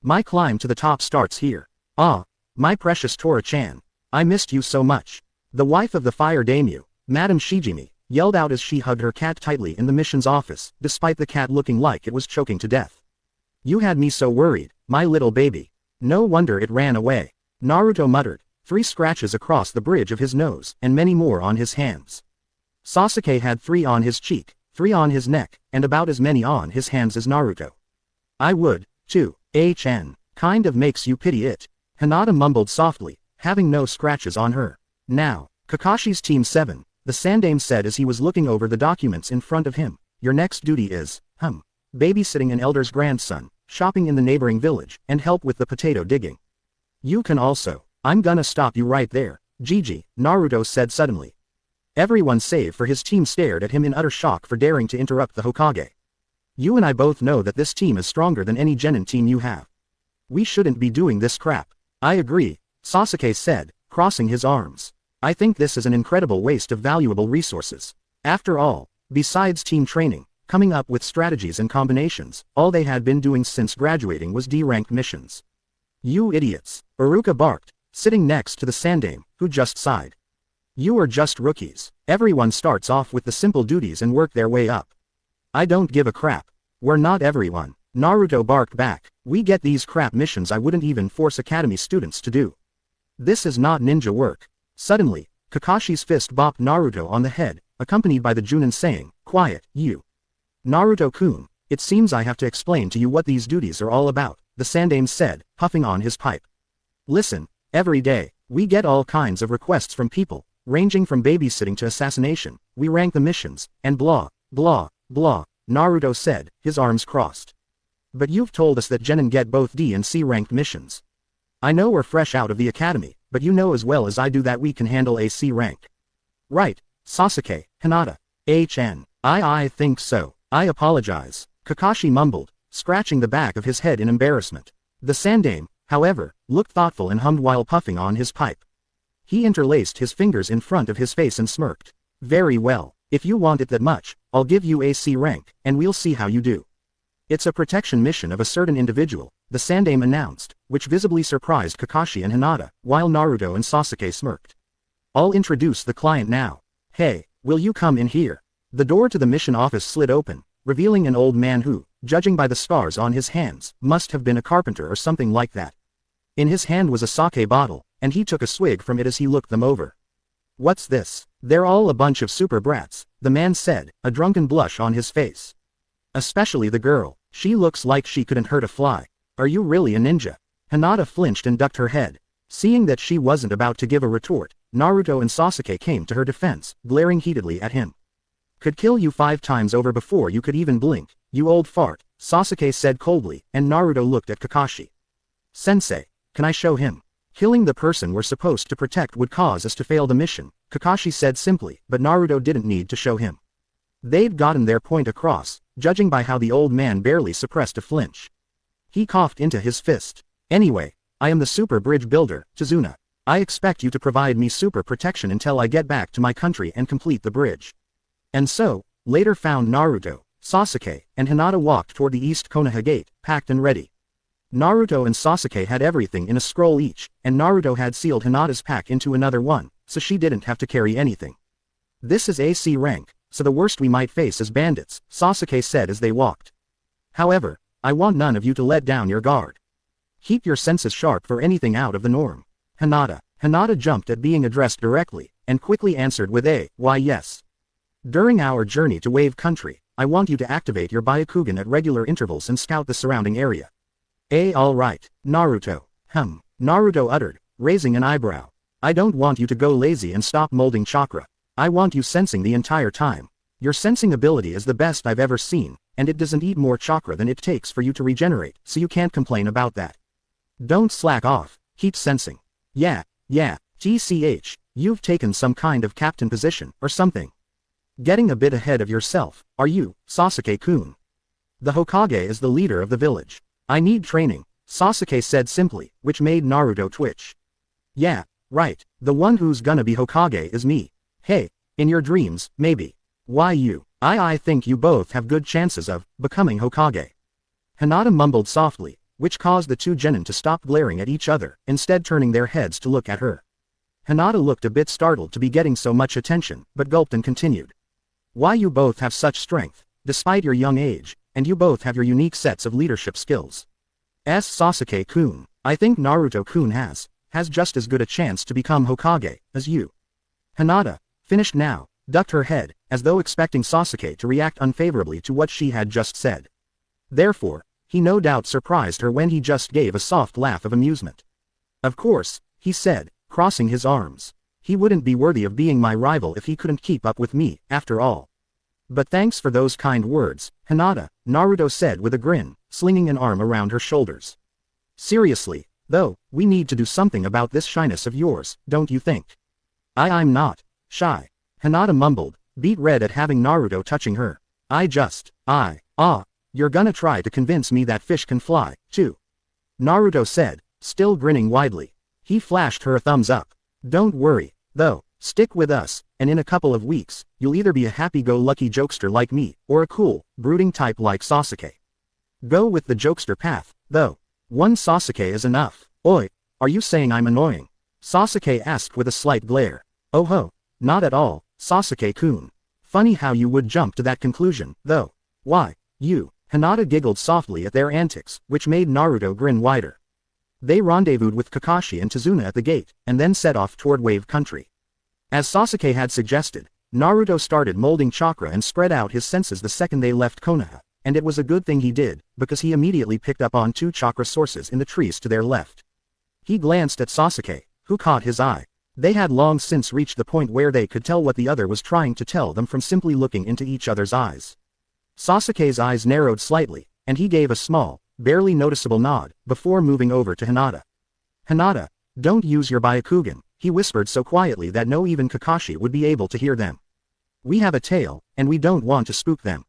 My climb to the top starts here. Ah, my precious Tora-chan. I missed you so much. The wife of the fire daimyo, Madame Shijimi, yelled out as she hugged her cat tightly in the mission's office, despite the cat looking like it was choking to death. You had me so worried, my little baby. No wonder it ran away. Naruto muttered, 3 scratches across the bridge of his nose, and many more on his hands. Sasuke had 3 on his cheek, 3 on his neck, and about as many on his hands as Naruto. I would, too, HN, kind of makes you pity it. Hinata mumbled softly, having no scratches on her. Now, Kakashi's Team 7, the Sandaime said as he was looking over the documents in front of him. Your next duty is, babysitting an elder's grandson, shopping in the neighboring village, and help with the potato digging. You can also. I'm gonna stop you right there, Gigi, Naruto said suddenly. Everyone save for his team stared at him in utter shock for daring to interrupt the Hokage. You and I both know that this team is stronger than any genin team you have. We shouldn't be doing this crap. I agree, Sasuke said, crossing his arms. I think this is an incredible waste of valuable resources. After all, besides team training, coming up with strategies and combinations, all they had been doing since graduating was D-ranked missions. You idiots, Iruka barked, sitting next to the Sandaime, who just sighed. You are just rookies. Everyone starts off with the simple duties and work their way up. I don't give a crap. We're not everyone, Naruto barked back. We get these crap missions I wouldn't even force academy students to do. This is not ninja work. Suddenly, Kakashi's fist bopped Naruto on the head, accompanied by the Junin saying, Quiet, you. Naruto-kun, it seems I have to explain to you what these duties are all about, the Sandaime said, puffing on his pipe. Listen, every day, we get all kinds of requests from people, ranging from babysitting to assassination. We rank the missions, and blah, blah, blah, Naruto said, his arms crossed. But you've told us that genin get both D and C ranked missions. I know we're fresh out of the academy, but you know as well as I do that we can handle a C rank. Right, Sasuke, Hinata. HN. I think so. I apologize, Kakashi mumbled, scratching the back of his head in embarrassment. The Sandaime, however, looked thoughtful and hummed while puffing on his pipe. He interlaced his fingers in front of his face and smirked. Very well, if you want it that much, I'll give you a C rank, and we'll see how you do. It's a protection mission of a certain individual, the Sandaime announced, which visibly surprised Kakashi and Hinata, while Naruto and Sasuke smirked. I'll introduce the client now. Hey, will you come in here? The door to the mission office slid open, revealing an old man who, judging by the scars on his hands, must have been a carpenter or something like that. In his hand was a sake bottle, and he took a swig from it as he looked them over. What's this? They're all a bunch of super brats, the man said, a drunken blush on his face. Especially the girl, she looks like she couldn't hurt a fly. Are you really a ninja? Hinata flinched and ducked her head. Seeing that she wasn't about to give a retort, Naruto and Sasuke came to her defense, glaring heatedly at him. Could kill you 5 times over before you could even blink, you old fart, Sasuke said coldly, and Naruto looked at Kakashi. Sensei, can I show him? Killing the person we're supposed to protect would cause us to fail the mission, Kakashi said simply, but Naruto didn't need to show him. They'd gotten their point across, judging by how the old man barely suppressed a flinch. He coughed into his fist. Anyway, I am the super bridge builder, Tazuna. I expect you to provide me super protection until I get back to my country and complete the bridge. And so, later found Naruto, Sasuke, and Hinata walked toward the East Konoha gate, packed and ready. Naruto and Sasuke had everything in a scroll each, and Naruto had sealed Hinata's pack into another one, so she didn't have to carry anything. This is AC rank, so the worst we might face is bandits, Sasuke said as they walked. However, I want none of you to let down your guard. Keep your senses sharp for anything out of the norm. Hinata jumped at being addressed directly, and quickly answered with a, why yes. During our journey to Wave Country, I want you to activate your Byakugan at regular intervals and scout the surrounding area. Alright, Naruto. Naruto uttered, raising an eyebrow. I don't want you to go lazy and stop molding chakra. I want you sensing the entire time. Your sensing ability is the best I've ever seen, and it doesn't eat more chakra than it takes for you to regenerate, so you can't complain about that. Don't slack off, keep sensing. Yeah, TCH, you've taken some kind of captain position, or something. Getting a bit ahead of yourself, are you, Sasuke-kun? The Hokage is the leader of the village. I need training, Sasuke said simply, which made Naruto twitch. Yeah, right, the one who's gonna be Hokage is me. Hey, in your dreams, maybe. Why you? I think you both have good chances of becoming Hokage. Hinata mumbled softly, which caused the two genin to stop glaring at each other, instead turning their heads to look at her. Hinata looked a bit startled to be getting so much attention, but gulped and continued. Why you both have such strength, despite your young age, and you both have your unique sets of leadership skills. Sasuke-kun, I think Naruto-kun has just as good a chance to become Hokage as you. Hinata, finished now, ducked her head, as though expecting Sasuke to react unfavorably to what she had just said. Therefore, he no doubt surprised her when he just gave a soft laugh of amusement. Of course, he said, crossing his arms. He wouldn't be worthy of being my rival if he couldn't keep up with me, after all. But thanks for those kind words, Hinata, Naruto said with a grin, slinging an arm around her shoulders. Seriously, though, we need to do something about this shyness of yours, don't you think? I'm not shy. Hinata mumbled, beet red at having Naruto touching her. You're gonna try to convince me that fish can fly, too. Naruto said, still grinning widely. He flashed her a thumbs up. Don't worry, though, stick with us, and in a couple of weeks, you'll either be a happy-go-lucky jokester like me, or a cool, brooding type like Sasuke. Go with the jokester path, though. One Sasuke is enough. Oi, are you saying I'm annoying? Sasuke asked with a slight glare. Oh ho, not at all, Sasuke-kun. Funny how you would jump to that conclusion, though. Why, you. Hinata giggled softly at their antics, which made Naruto grin wider. They rendezvoused with Kakashi and Tazuna at the gate, and then set off toward Wave Country. As Sasuke had suggested, Naruto started molding chakra and spread out his senses the second they left Konoha, and it was a good thing he did, because he immediately picked up on two chakra sources in the trees to their left. He glanced at Sasuke, who caught his eye. They had long since reached the point where they could tell what the other was trying to tell them from simply looking into each other's eyes. Sasuke's eyes narrowed slightly, and he gave a small, barely noticeable nod, before moving over to Hinata. Hinata, don't use your Byakugan, he whispered so quietly that no even Kakashi would be able to hear them. We have a tail, and we don't want to spook them.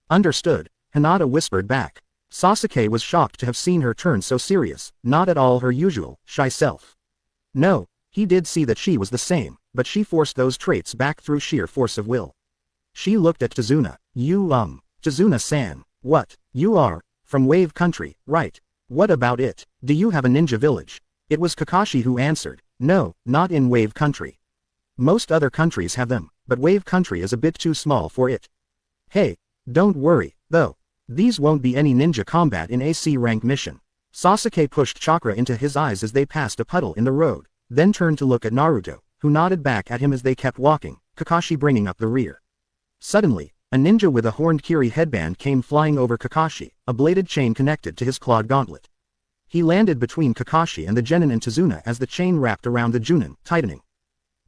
Understood, Hinata whispered back. Sasuke was shocked to have seen her turn so serious, not at all her usual, shy self. No, he did see that she was the same, but she forced those traits back through sheer force of will. She looked at Tazuna. Tazuna-san, what? You are from Wave Country, right? What about it? Do you have a ninja village? It was Kakashi who answered. No, not in Wave Country. Most other countries have them, but Wave Country is a bit too small for it. Hey, don't worry, though. These won't be any ninja combat in AC rank mission. Sasuke pushed chakra into his eyes as they passed a puddle in the road, then turned to look at Naruto, who nodded back at him as they kept walking, Kakashi bringing up the rear. Suddenly, a ninja with a horned Kiri headband came flying over Kakashi, a bladed chain connected to his clawed gauntlet. He landed between Kakashi and the genin and Tazuna as the chain wrapped around the junin, tightening.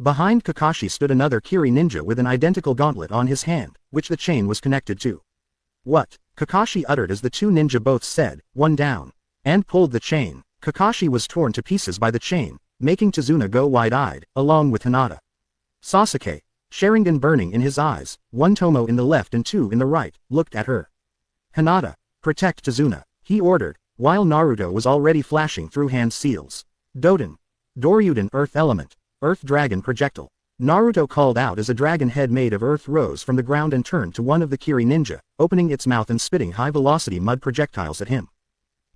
Behind Kakashi stood another Kiri ninja with an identical gauntlet on his hand, which the chain was connected to. What? Kakashi uttered as the two ninja both said, one down, and pulled the chain. Kakashi was torn to pieces by the chain, making Tazuna go wide-eyed, along with Hinata. Sasuke, Sharingan burning in his eyes, one tomo in the left and two in the right, looked at her. Hinata, protect Tazuna, he ordered, while Naruto was already flashing through hand seals. Doden. Doryuden Earth Element. Earth Dragon Projectile. Naruto called out as a dragon head made of earth rose from the ground and turned to one of the Kiri ninja, opening its mouth and spitting high-velocity mud projectiles at him.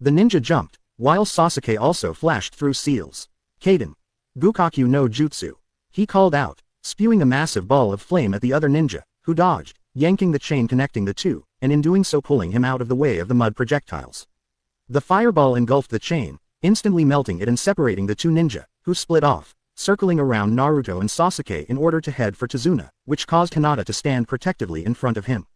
The ninja jumped, while Sasuke also flashed through seals. Kaden. Gukakyu no Jutsu. He called out, spewing a massive ball of flame at the other ninja, who dodged, yanking the chain connecting the two, and in doing so pulling him out of the way of the mud projectiles. The fireball engulfed the chain, instantly melting it and separating the two ninja, who split off, circling around Naruto and Sasuke in order to head for Tazuna, which caused Hinata to stand protectively in front of him.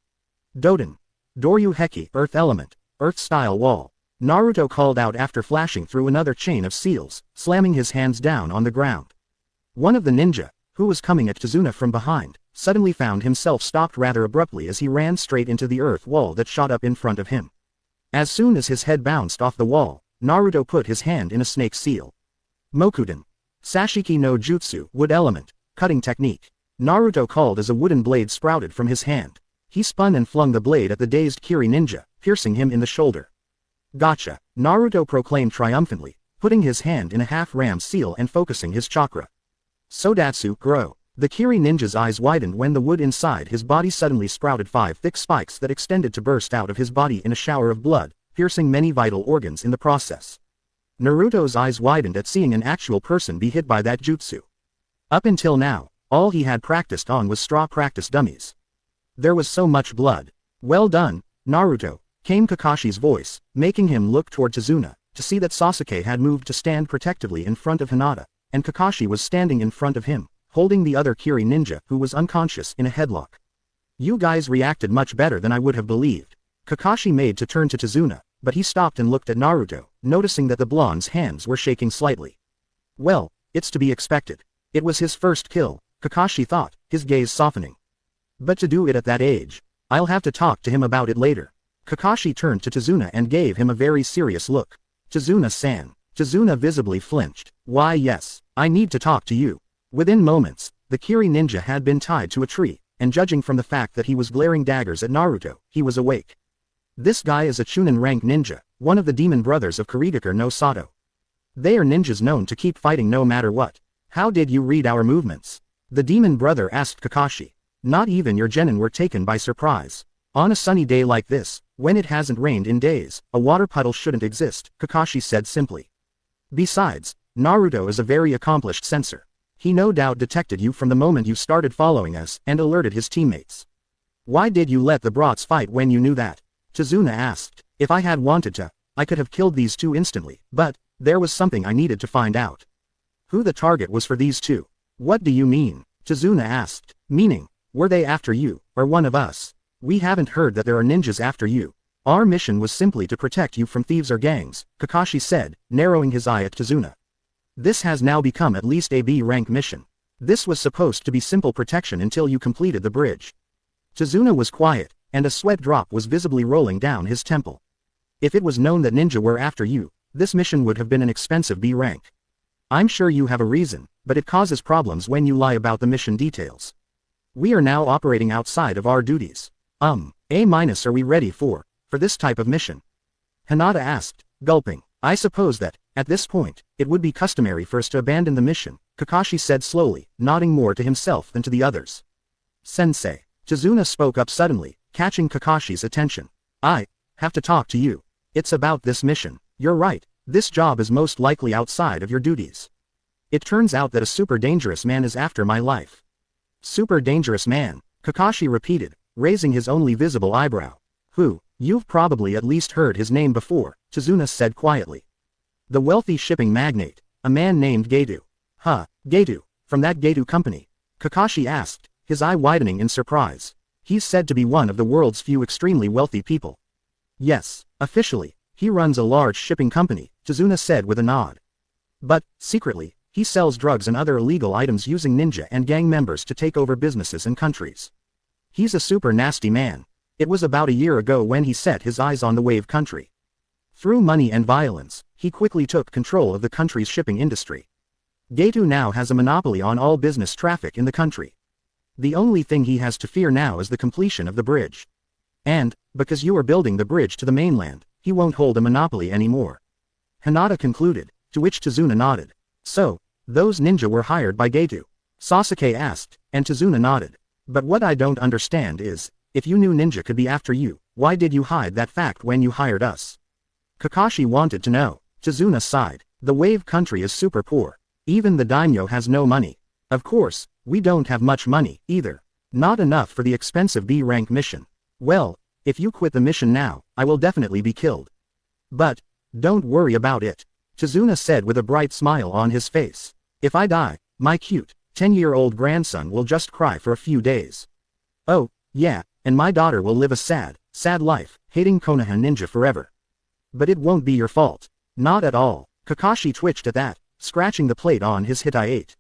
Doden. Doryu Heki Earth Element. Earth-style Wall. Naruto called out after flashing through another chain of seals, slamming his hands down on the ground. One of the ninja, who was coming at Tazuna from behind, suddenly found himself stopped rather abruptly as he ran straight into the earth wall that shot up in front of him. As soon as his head bounced off the wall, Naruto put his hand in a snake seal. Mokuton. Sashiki no Jutsu Wood Element. Cutting Technique. Naruto called as a wooden blade sprouted from his hand. He spun and flung the blade at the dazed Kiri ninja, piercing him in the shoulder. Gotcha, Naruto proclaimed triumphantly, putting his hand in a half-ram seal and focusing his chakra. Sodatsu Grow. The Kiri ninja's eyes widened when the wood inside his body suddenly sprouted 5 thick spikes that extended to burst out of his body in a shower of blood, piercing many vital organs in the process. Naruto's eyes widened at seeing an actual person be hit by that jutsu. Up until now, all he had practiced on was straw practice dummies. There was so much blood. Well done, Naruto, came Kakashi's voice, making him look toward Tazuna, to see that Sasuke had moved to stand protectively in front of Hinata, and Kakashi was standing in front of him, holding the other Kiri ninja who was unconscious in a headlock. You guys reacted much better than I would have believed. Kakashi made to turn to Tazuna, but he stopped and looked at Naruto, noticing that the blonde's hands were shaking slightly. Well, it's to be expected. It was his first kill, Kakashi thought, his gaze softening. But to do it at that age, I'll have to talk to him about it later. Kakashi turned to Tazuna and gave him a very serious look. Tazuna-san. Tazuna visibly flinched. Why yes, I need to talk to you. Within moments, the Kiri ninja had been tied to a tree, and judging from the fact that he was glaring daggers at Naruto, he was awake. This guy is a Chunin rank ninja, one of the demon brothers of Kurigakure no Sato. They are ninjas known to keep fighting no matter what. How did you read our movements? The demon brother asked Kakashi. Not even your genin were taken by surprise. On a sunny day like this, when it hasn't rained in days, a water puddle shouldn't exist, Kakashi said simply. Besides, Naruto is a very accomplished censor. He no doubt detected you from the moment you started following us and alerted his teammates. Why did you let the brats fight when you knew that? Tazuna asked. If I had wanted to, I could have killed these two instantly, but there was something I needed to find out. Who the target was for these two? What do you mean? Tazuna asked. Meaning, were they after you, or one of us? We haven't heard that there are ninjas after you. Our mission was simply to protect you from thieves or gangs, Kakashi said, narrowing his eye at Tazuna. This has now become at least a B-rank mission. This was supposed to be simple protection until you completed the bridge. Tazuna was quiet, and a sweat drop was visibly rolling down his temple. If it was known that ninja were after you, this mission would have been an expensive B rank. I'm sure you have a reason, but it causes problems when you lie about the mission details. We are now operating outside of our duties. A- are we ready for this type of mission? Hinata asked, gulping. I suppose that, at this point, it would be customary for us to abandon the mission, Kakashi said slowly, nodding more to himself than to the others. Sensei. Tazuna spoke up suddenly, catching Kakashi's attention. I have to talk to you. It's about this mission. You're right, this job is most likely outside of your duties. It turns out that a super dangerous man is after my life. Super dangerous man, Kakashi repeated, raising his only visible eyebrow. Who? You've probably at least heard his name before, Tazuna said quietly. The wealthy shipping magnate, a man named Getu. Huh, Getu, from that Getu company? Kakashi asked, his eye widening in surprise. He's said to be one of the world's few extremely wealthy people. Yes, officially, he runs a large shipping company, Tazuna said with a nod. But, secretly, he sells drugs and other illegal items using ninja and gang members to take over businesses and countries. He's a super nasty man. It was about a year ago when he set his eyes on the wave country. Through money and violence, he quickly took control of the country's shipping industry. Getu now has a monopoly on all business traffic in the country. The only thing he has to fear now is the completion of the bridge. And, because you are building the bridge to the mainland, he won't hold a monopoly anymore. Hinata concluded, to which Tazuna nodded. So, those ninja were hired by Geto? Sasuke asked, and Tazuna nodded. But what I don't understand is, if you knew ninja could be after you, why did you hide that fact when you hired us? Kakashi wanted to know. Tazuna sighed. The wave country is super poor. Even the daimyo has no money. Of course, we don't have much money, either. Not enough for the expensive B-rank mission. Well, if you quit the mission now, I will definitely be killed. But, don't worry about it. Tazuna said with a bright smile on his face. If I die, my cute, 10-year-old grandson will just cry for a few days. Oh, yeah, and my daughter will live a sad life, hating Konoha ninja forever. But it won't be your fault. Not at all. Kakashi twitched at that, scratching the plate on his Hittai-8.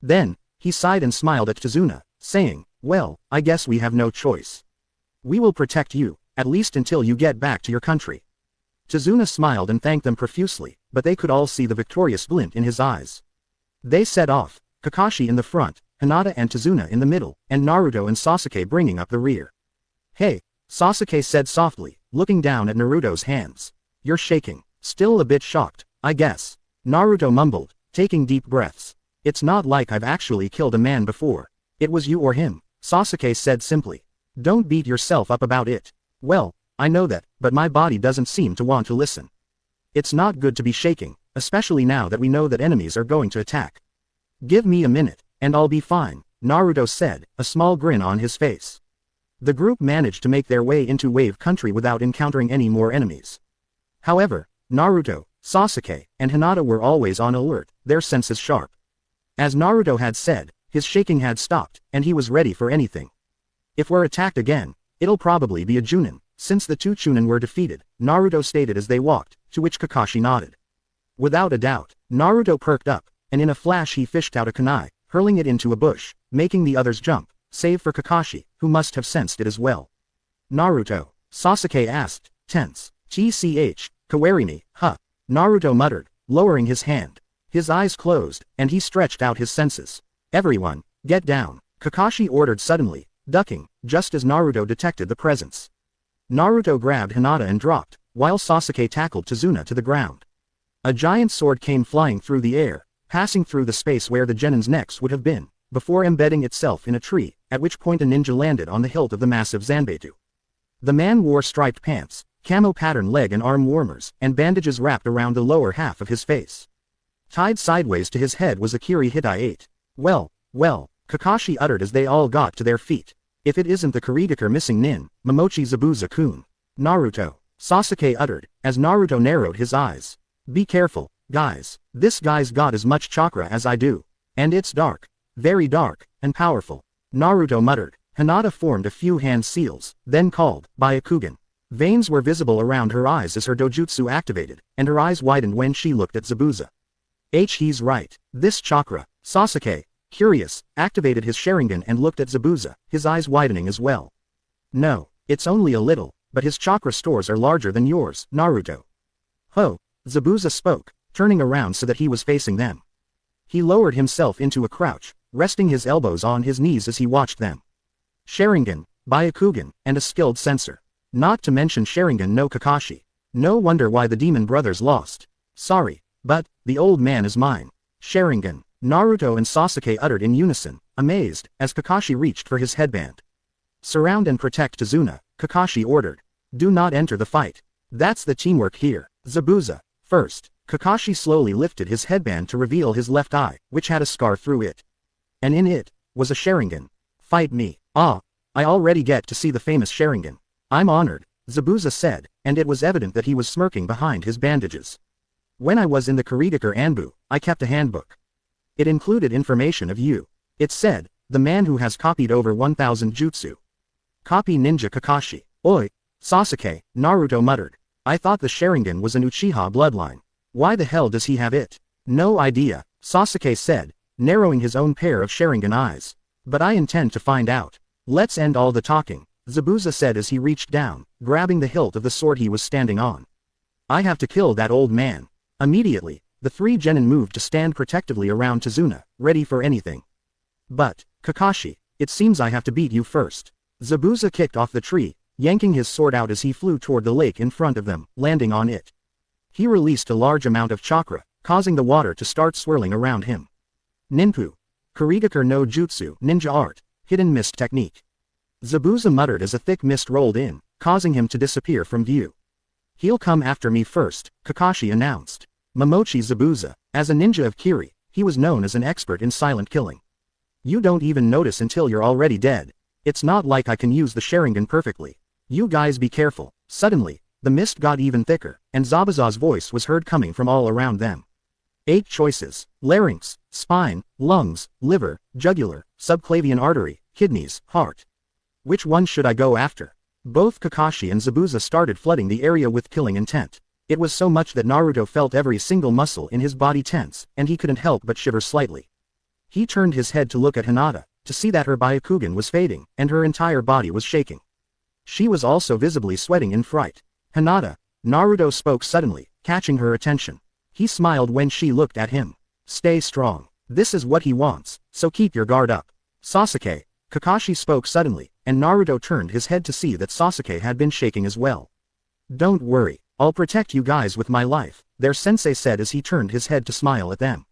Then, he sighed and smiled at Tazuna, saying, well, I guess we have no choice. We will protect you, at least until you get back to your country. Tazuna smiled and thanked them profusely, but they could all see the victorious glint in his eyes. They set off, Kakashi in the front, Hinata and Tazuna in the middle, and Naruto and Sasuke bringing up the rear. Hey, Sasuke said softly, looking down at Naruto's hands. You're shaking. Still a bit shocked, I guess. Naruto mumbled, taking deep breaths. It's not like I've actually killed a man before. It was you or him, Sasuke said simply. Don't beat yourself up about it. Well, I know that, but my body doesn't seem to want to listen. It's not good to be shaking, especially now that we know that enemies are going to attack. Give me a minute, and I'll be fine, Naruto said, a small grin on his face. The group managed to make their way into wave country without encountering any more enemies. However, Naruto, Sasuke, and Hinata were always on alert, their senses sharp. As Naruto had said, his shaking had stopped, and he was ready for anything. If we're attacked again, it'll probably be a Chunin, since the two Chunin were defeated, Naruto stated as they walked, to which Kakashi nodded. Without a doubt, Naruto perked up, and in a flash he fished out a kunai, hurling it into a bush, making the others jump, save for Kakashi, who must have sensed it as well. Naruto, Sasuke asked, tense. TCH, Kawaii, huh? Naruto muttered, lowering his hand. His eyes closed, and he stretched out his senses. Everyone, get down, Kakashi ordered suddenly, ducking, just as Naruto detected the presence. Naruto grabbed Hinata and dropped, while Sasuke tackled Tazuna to the ground. A giant sword came flying through the air, passing through the space where the genins' necks would have been, before embedding itself in a tree, at which point a ninja landed on the hilt of the massive Zanbetu. The man wore striped pants, camo pattern leg and arm warmers, and bandages wrapped around the lower half of his face. Tied sideways to his head was a Kiri Hittai-8. Well, Kakashi uttered as they all got to their feet. If it isn't the Kuritaker missing nin, Momochi Zabuza-kun. Naruto, Sasuke uttered, as Naruto narrowed his eyes. Be careful, guys, this guy's got as much chakra as I do. And it's dark. Very dark, and powerful. Naruto muttered. Hinata formed a few hand seals, then called, Byakugan. Veins were visible around her eyes as her dojutsu activated, and her eyes widened when she looked at Zabuza. He's right. This chakra. Sasuke, curious, activated his Sharingan and looked at Zabuza, his eyes widening as well. No, it's only a little, but his chakra stores are larger than yours, Naruto. Ho, Zabuza spoke, turning around so that he was facing them. He lowered himself into a crouch, resting his elbows on his knees as he watched them. Sharingan, Byakugan, and a skilled sensor. Not to mention Sharingan no Kakashi. No wonder why the demon brothers lost. Sorry, but, the old man is mine. Sharingan, Naruto and Sasuke uttered in unison, amazed, as Kakashi reached for his headband. Surround and protect Tazuna, Kakashi ordered. Do not enter the fight. That's the teamwork here. Zabuza, first. Kakashi slowly lifted his headband to reveal his left eye, which had a scar through it. And in it, was a Sharingan. Fight me. Ah, I already get to see the famous Sharingan. I'm honored, Zabuza said, and it was evident that he was smirking behind his bandages. When I was in the Kuritaker Anbu, I kept a handbook. It included information of you. It said, the man who has copied over 1,000 jutsu. Copy Ninja Kakashi. Oi, Sasuke, Naruto muttered. I thought the Sharingan was an Uchiha bloodline. Why the hell does he have it? No idea, Sasuke said, narrowing his own pair of Sharingan eyes. But I intend to find out. Let's end all the talking, Zabuza said as he reached down, grabbing the hilt of the sword he was standing on. I have to kill that old man. Immediately, the three genin moved to stand protectively around Tazuna, ready for anything. But, Kakashi, it seems I have to beat you first. Zabuza kicked off the tree, yanking his sword out as he flew toward the lake in front of them, landing on it. He released a large amount of chakra, causing the water to start swirling around him. Ninpu. Kurigakur no Jutsu, ninja art, hidden mist technique. Zabuza muttered as a thick mist rolled in, causing him to disappear from view. He'll come after me first, Kakashi announced. Momochi Zabuza. As a ninja of Kiri, he was known as an expert in silent killing. You don't even notice until you're already dead. It's not like I can use the Sharingan perfectly. You guys be careful. Suddenly, the mist got even thicker, and Zabuza's voice was heard coming from all around them. 8 choices: larynx, spine, lungs, liver, jugular, subclavian artery, kidneys, heart. Which one should I go after? Both Kakashi and Zabuza started flooding the area with killing intent. It was so much that Naruto felt every single muscle in his body tense, and he couldn't help but shiver slightly. He turned his head to look at Hinata, to see that her Byakugan was fading, and her entire body was shaking. She was also visibly sweating in fright. Hinata, Naruto spoke suddenly, catching her attention. He smiled when she looked at him. Stay strong. This is what he wants, so keep your guard up. Sasuke, Kakashi spoke suddenly, and Naruto turned his head to see that Sasuke had been shaking as well. Don't worry, I'll protect you guys with my life, their sensei said as he turned his head to smile at them.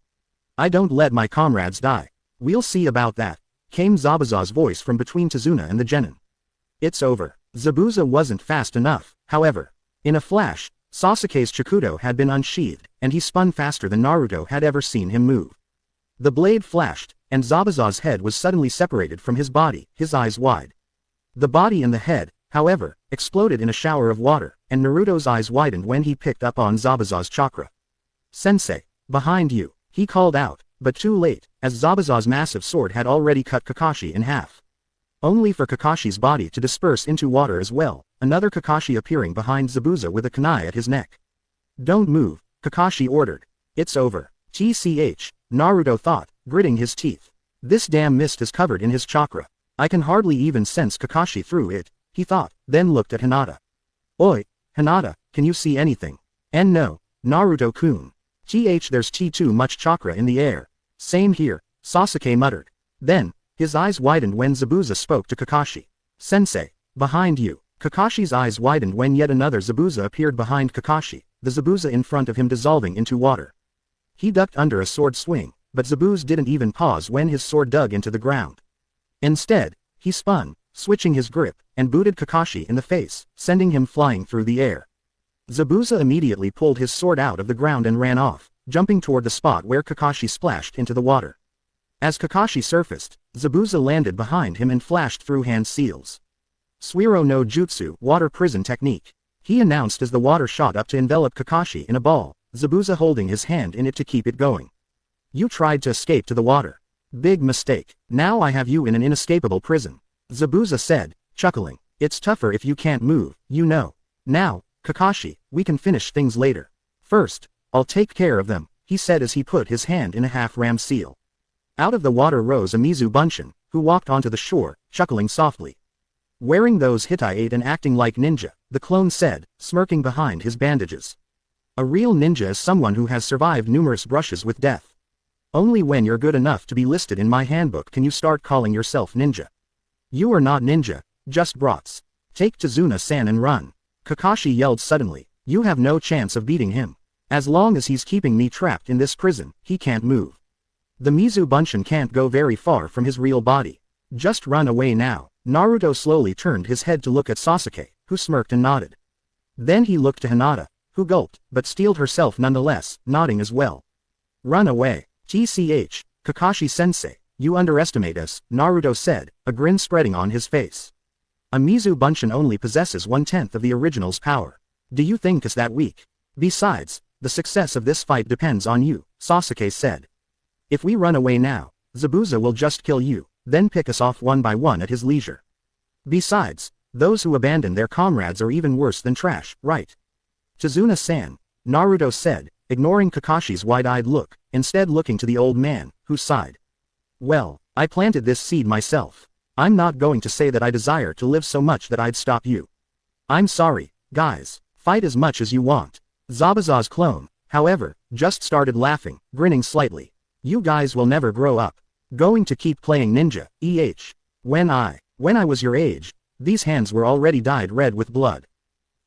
I don't let my comrades die. We'll see about that, came Zabuza's voice from between Tazuna and the genin. It's over. Zabuza wasn't fast enough, however. In a flash, Sasuke's Chikudo had been unsheathed, and he spun faster than Naruto had ever seen him move. The blade flashed, and Zabuza's head was suddenly separated from his body, his eyes wide. The body and the head, however, exploded in a shower of water, and Naruto's eyes widened when he picked up on Zabuza's chakra. Sensei, behind you, he called out, but too late, as Zabuza's massive sword had already cut Kakashi in half. Only for Kakashi's body to disperse into water as well, another Kakashi appearing behind Zabuza with a kunai at his neck. Don't move, Kakashi ordered. It's over. TCH, Naruto thought, gritting his teeth. This damn mist is covered in his chakra. I can hardly even sense Kakashi through it, he thought, then looked at Hinata. Oi, Hinata, can you see anything? And no, Naruto-kun. There's too much chakra in the air. Same here, Sasuke muttered. Then, his eyes widened when Zabuza spoke to Kakashi. Sensei, behind you. Kakashi's eyes widened when yet another Zabuza appeared behind Kakashi, the Zabuza in front of him dissolving into water. He ducked under a sword swing, but Zabuza didn't even pause when his sword dug into the ground. Instead, he spun, switching his grip, and booted Kakashi in the face, sending him flying through the air. Zabuza immediately pulled his sword out of the ground and ran off, jumping toward the spot where Kakashi splashed into the water. As Kakashi surfaced, Zabuza landed behind him and flashed through hand seals. Suiro no Jutsu, water prison technique. He announced as the water shot up to envelop Kakashi in a ball, Zabuza holding his hand in it to keep it going. You tried to escape to the water. Big mistake. Now I have you in an inescapable prison. Zabuza said, chuckling. It's tougher if you can't move, you know. Now, Kakashi, we can finish things later. First, I'll take care of them, he said as he put his hand in a half-ram seal. Out of the water rose a Mizu Bunshin, who walked onto the shore, chuckling softly. Wearing those Hittite and acting like ninja, the clone said, smirking behind his bandages. A real ninja is someone who has survived numerous brushes with death. Only when you're good enough to be listed in my handbook can you start calling yourself ninja. You are not ninja, just brats. Take Tazuna-san and run. Kakashi yelled suddenly. You have no chance of beating him. As long as he's keeping me trapped in this prison, he can't move. The Mizu Bunshin can't go very far from his real body. Just run away now. Naruto slowly turned his head to look at Sasuke, who smirked and nodded. Then he looked to Hinata, who gulped, but steeled herself nonetheless, nodding as well. Run away. TCH, Kakashi-sensei, you underestimate us, Naruto said, a grin spreading on his face. A Mizu Bunshin only possesses 1/10 of the original's power. Do you think it's that weak? Besides, the success of this fight depends on you, Sasuke said. If we run away now, Zabuza will just kill you, then pick us off one by one at his leisure. Besides, those who abandon their comrades are even worse than trash, right? Tazuna-san, Naruto said, ignoring Kakashi's wide-eyed look, instead looking to the old man, who sighed. Well, I planted this seed myself. I'm not going to say that I desire to live so much that I'd stop you. I'm sorry, guys, fight as much as you want. Zabuza's clone, however, just started laughing, grinning slightly. You guys will never grow up. Going to keep playing ninja, When I was your age, These hands were already dyed red with blood.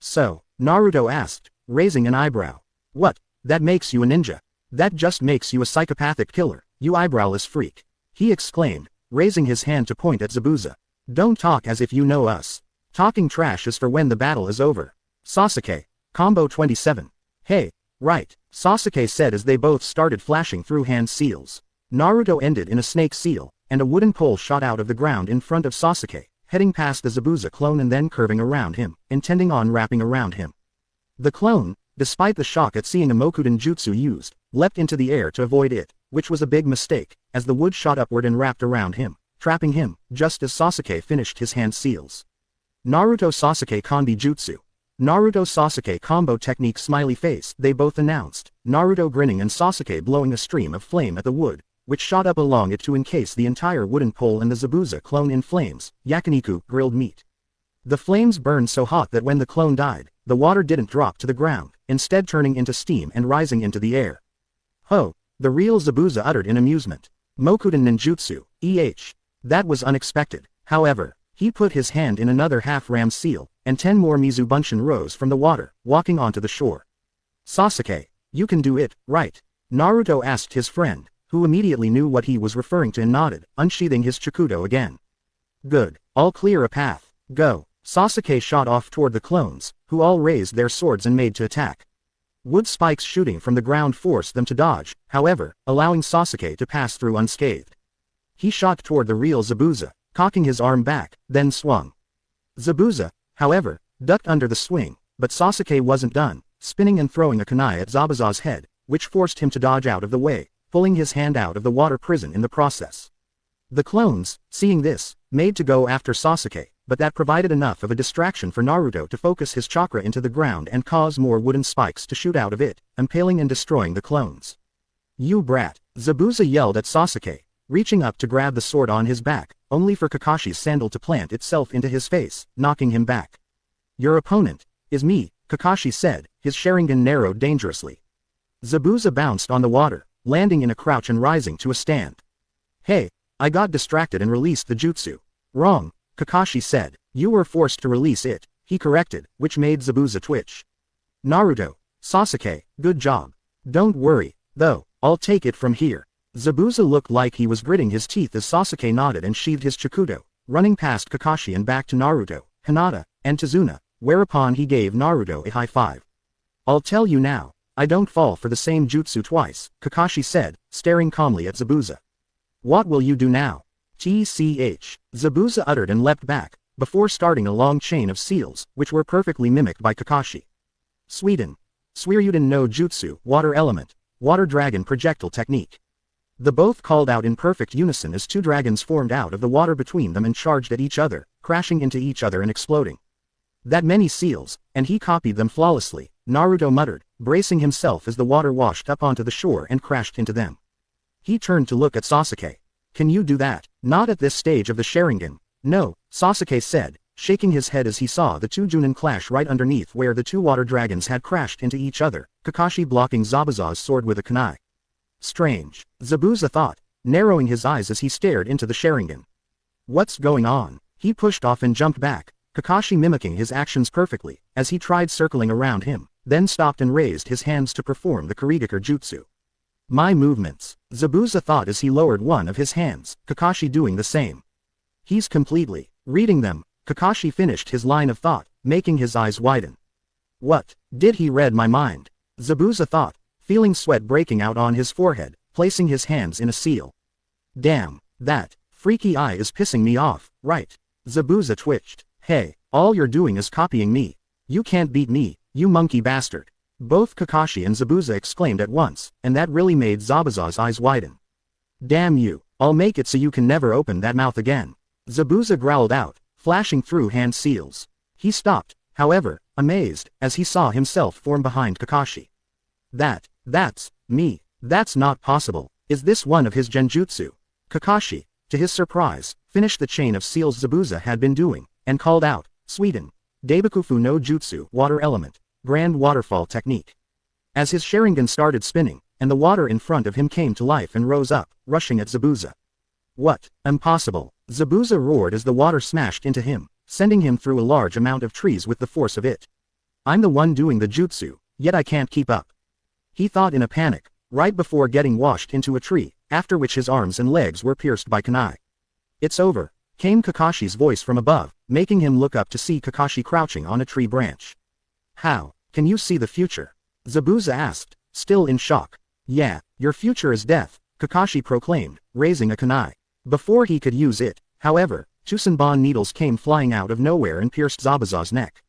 So, Naruto asked, raising an eyebrow. What? That makes you a ninja. That just makes you a psychopathic killer, you eyebrowless freak. He exclaimed, raising his hand to point at Zabuza. Don't talk as if you know us. Talking trash is for when the battle is over. Sasuke. Combo 27. Hey, right, Sasuke said as they both started flashing through hand seals. Naruto ended in a snake seal, and a wooden pole shot out of the ground in front of Sasuke, heading past the Zabuza clone and then curving around him, intending on wrapping around him. The clone, despite the shock at seeing a Mokuton jutsu used, leapt into the air to avoid it, which was a big mistake, as the wood shot upward and wrapped around him, trapping him, just as Sasuke finished his hand seals. Naruto Sasuke Kanbi Jutsu. Naruto Sasuke combo technique smiley face, they both announced, Naruto grinning and Sasuke blowing a stream of flame at the wood, which shot up along it to encase the entire wooden pole and the Zabuza clone in flames, yakiniku, grilled meat. The flames burned so hot that when the clone died, the water didn't drop to the ground, instead turning into steam and rising into the air. Ho! The real Zabuza uttered in amusement. Mokuton ninjutsu, That was unexpected. However, he put his hand in another half-ram seal, and 10 more Mizubunshin rose from the water, walking onto the shore. Sasuke, you can do it, right? Naruto asked his friend, who immediately knew what he was referring to and nodded, unsheathing his Chikudo again. Good, I'll clear a path, go. Sasuke shot off toward the clones, who all raised their swords and made to attack. Wood spikes shooting from the ground forced them to dodge, however, allowing Sasuke to pass through unscathed. He shot toward the real Zabuza, cocking his arm back, then swung. Zabuza, however, ducked under the swing, but Sasuke wasn't done, spinning and throwing a kunai at Zabuza's head, which forced him to dodge out of the way, pulling his hand out of the water prison in the process. The clones, seeing this, made to go after Sasuke, but that provided enough of a distraction for Naruto to focus his chakra into the ground and cause more wooden spikes to shoot out of it, impaling and destroying the clones. You brat, Zabuza yelled at Sasuke, reaching up to grab the sword on his back, only for Kakashi's sandal to plant itself into his face, knocking him back. Your opponent is me, Kakashi said, his Sharingan narrowed dangerously. Zabuza bounced on the water, landing in a crouch and rising to a stand. Hey, I got distracted and released the jutsu. Wrong, Kakashi said. You were forced to release it, he corrected, which made Zabuza twitch. Naruto, Sasuke, good job. Don't worry, though, I'll take it from here. Zabuza looked like he was gritting his teeth as Sasuke nodded and sheathed his Chikudo, running past Kakashi and back to Naruto, Hinata, and Tazuna, whereupon he gave Naruto a high five. I'll tell you now, I don't fall for the same jutsu twice, Kakashi said, staring calmly at Zabuza. What will you do now? TCH, Zabuza uttered and leapt back, before starting a long chain of seals, which were perfectly mimicked by Kakashi. Sweden. Suiryuden no Jutsu, Water Element, Water Dragon Projectile Technique. The both called out in perfect unison as two dragons formed out of the water between them and charged at each other, crashing into each other and exploding. That many seals, and he copied them flawlessly, Naruto muttered, bracing himself as the water washed up onto the shore and crashed into them. He turned to look at Sasuke. Can you do that? Not at this stage of the Sharingan. No, Sasuke said, shaking his head as he saw the two Junin clash right underneath where the two water dragons had crashed into each other, Kakashi blocking Zabuza's sword with a kunai. Strange, Zabuza thought, narrowing his eyes as he stared into the Sharingan. What's going on? He pushed off and jumped back, Kakashi mimicking his actions perfectly, as he tried circling around him, then stopped and raised his hands to perform the Kurigaker Jutsu. My movements, Zabuza thought as he lowered one of his hands, Kakashi doing the same. He's completely reading them, Kakashi finished his line of thought, making his eyes widen. What, did he read my mind? Zabuza thought, feeling sweat breaking out on his forehead, placing his hands in a seal. Damn, that freaky eye is pissing me off, right? Zabuza twitched. Hey, all you're doing is copying me. You can't beat me, you monkey bastard. Both Kakashi and Zabuza exclaimed at once, and that really made Zabuza's eyes widen. Damn you, I'll make it so you can never open that mouth again. Zabuza growled out, flashing through hand seals. He stopped, however, amazed, as he saw himself form behind Kakashi. That's me. That's not possible. Is this one of his genjutsu? Kakashi, to his surprise, finished the chain of seals Zabuza had been doing, and called out, Sweden. Daibakufu no Jutsu, Water Element, Grand Waterfall Technique. As his Sharingan started spinning, and the water in front of him came to life and rose up, rushing at Zabuza. What? Impossible. Zabuza roared as the water smashed into him, sending him through a large amount of trees with the force of it. I'm the one doing the jutsu, yet I can't keep up. He thought in a panic, right before getting washed into a tree, after which his arms and legs were pierced by kunai. It's over, came Kakashi's voice from above, making him look up to see Kakashi crouching on a tree branch. How can you see the future? Zabuza asked, still in shock. Yeah, your future is death, Kakashi proclaimed, raising a kunai. Before he could use it, however, two Senbon needles came flying out of nowhere and pierced Zabuza's neck.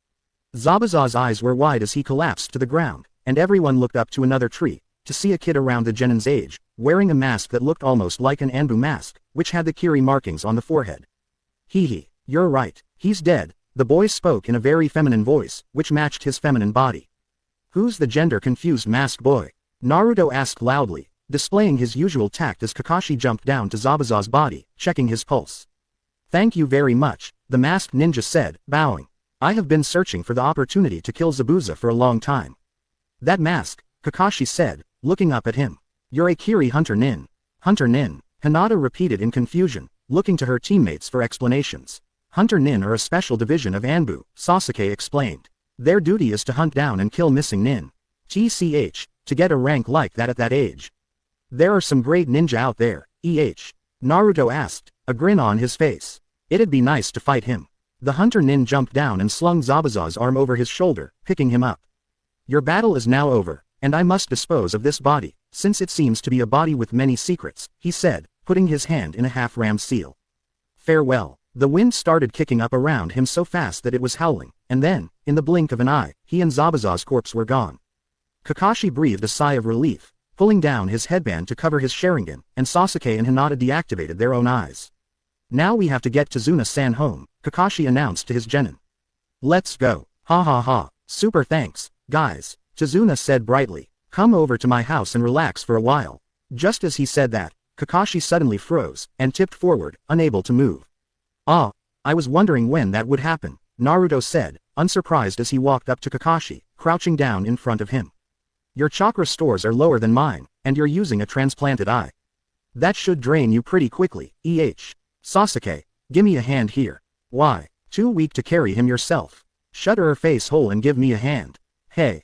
Zabuza's eyes were wide as he collapsed to the ground, and everyone looked up to another tree, to see a kid around the genin's age, wearing a mask that looked almost like an Anbu mask, which had the Kiri markings on the forehead. Hee, you're right, he's dead, the boy spoke in a very feminine voice, which matched his feminine body. Who's the gender-confused masked boy? Naruto asked loudly, displaying his usual tact as Kakashi jumped down to Zabuza's body, checking his pulse. Thank you very much, the masked ninja said, bowing. I have been searching for the opportunity to kill Zabuza for a long time. That mask, Kakashi said, looking up at him. You're a Kiri Hunter Nin. Hunter Nin, Hinata repeated in confusion, looking to her teammates for explanations. Hunter Nin are a special division of Anbu, Sasuke explained. Their duty is to hunt down and kill missing nin. TCH, to get a rank like that at that age. There are some great ninja out there, Naruto asked, a grin on his face. It'd be nice to fight him. The Hunter Nin jumped down and slung Zabuza's arm over his shoulder, picking him up. Your battle is now over, and I must dispose of this body, since it seems to be a body with many secrets, he said, putting his hand in a half-rammed seal. Farewell. The wind started kicking up around him so fast that it was howling, and then, in the blink of an eye, he and Zabuza's corpse were gone. Kakashi breathed a sigh of relief, pulling down his headband to cover his Sharingan, and Sasuke and Hinata deactivated their own eyes. Now we have to get Tazuna-san home, Kakashi announced to his genin. Let's go. Ha ha ha. Super thanks, guys, Tazuna said brightly. Come over to my house and relax for a while. Just as he said that, Kakashi suddenly froze, and tipped forward, unable to move. Ah, I was wondering when that would happen, Naruto said, unsurprised as he walked up to Kakashi, crouching down in front of him. Your chakra stores are lower than mine, and you're using a transplanted eye. That should drain you pretty quickly, Sasuke, gimme a hand here. Why, too weak to carry him yourself? Shut her face hole and give me a hand. Hey,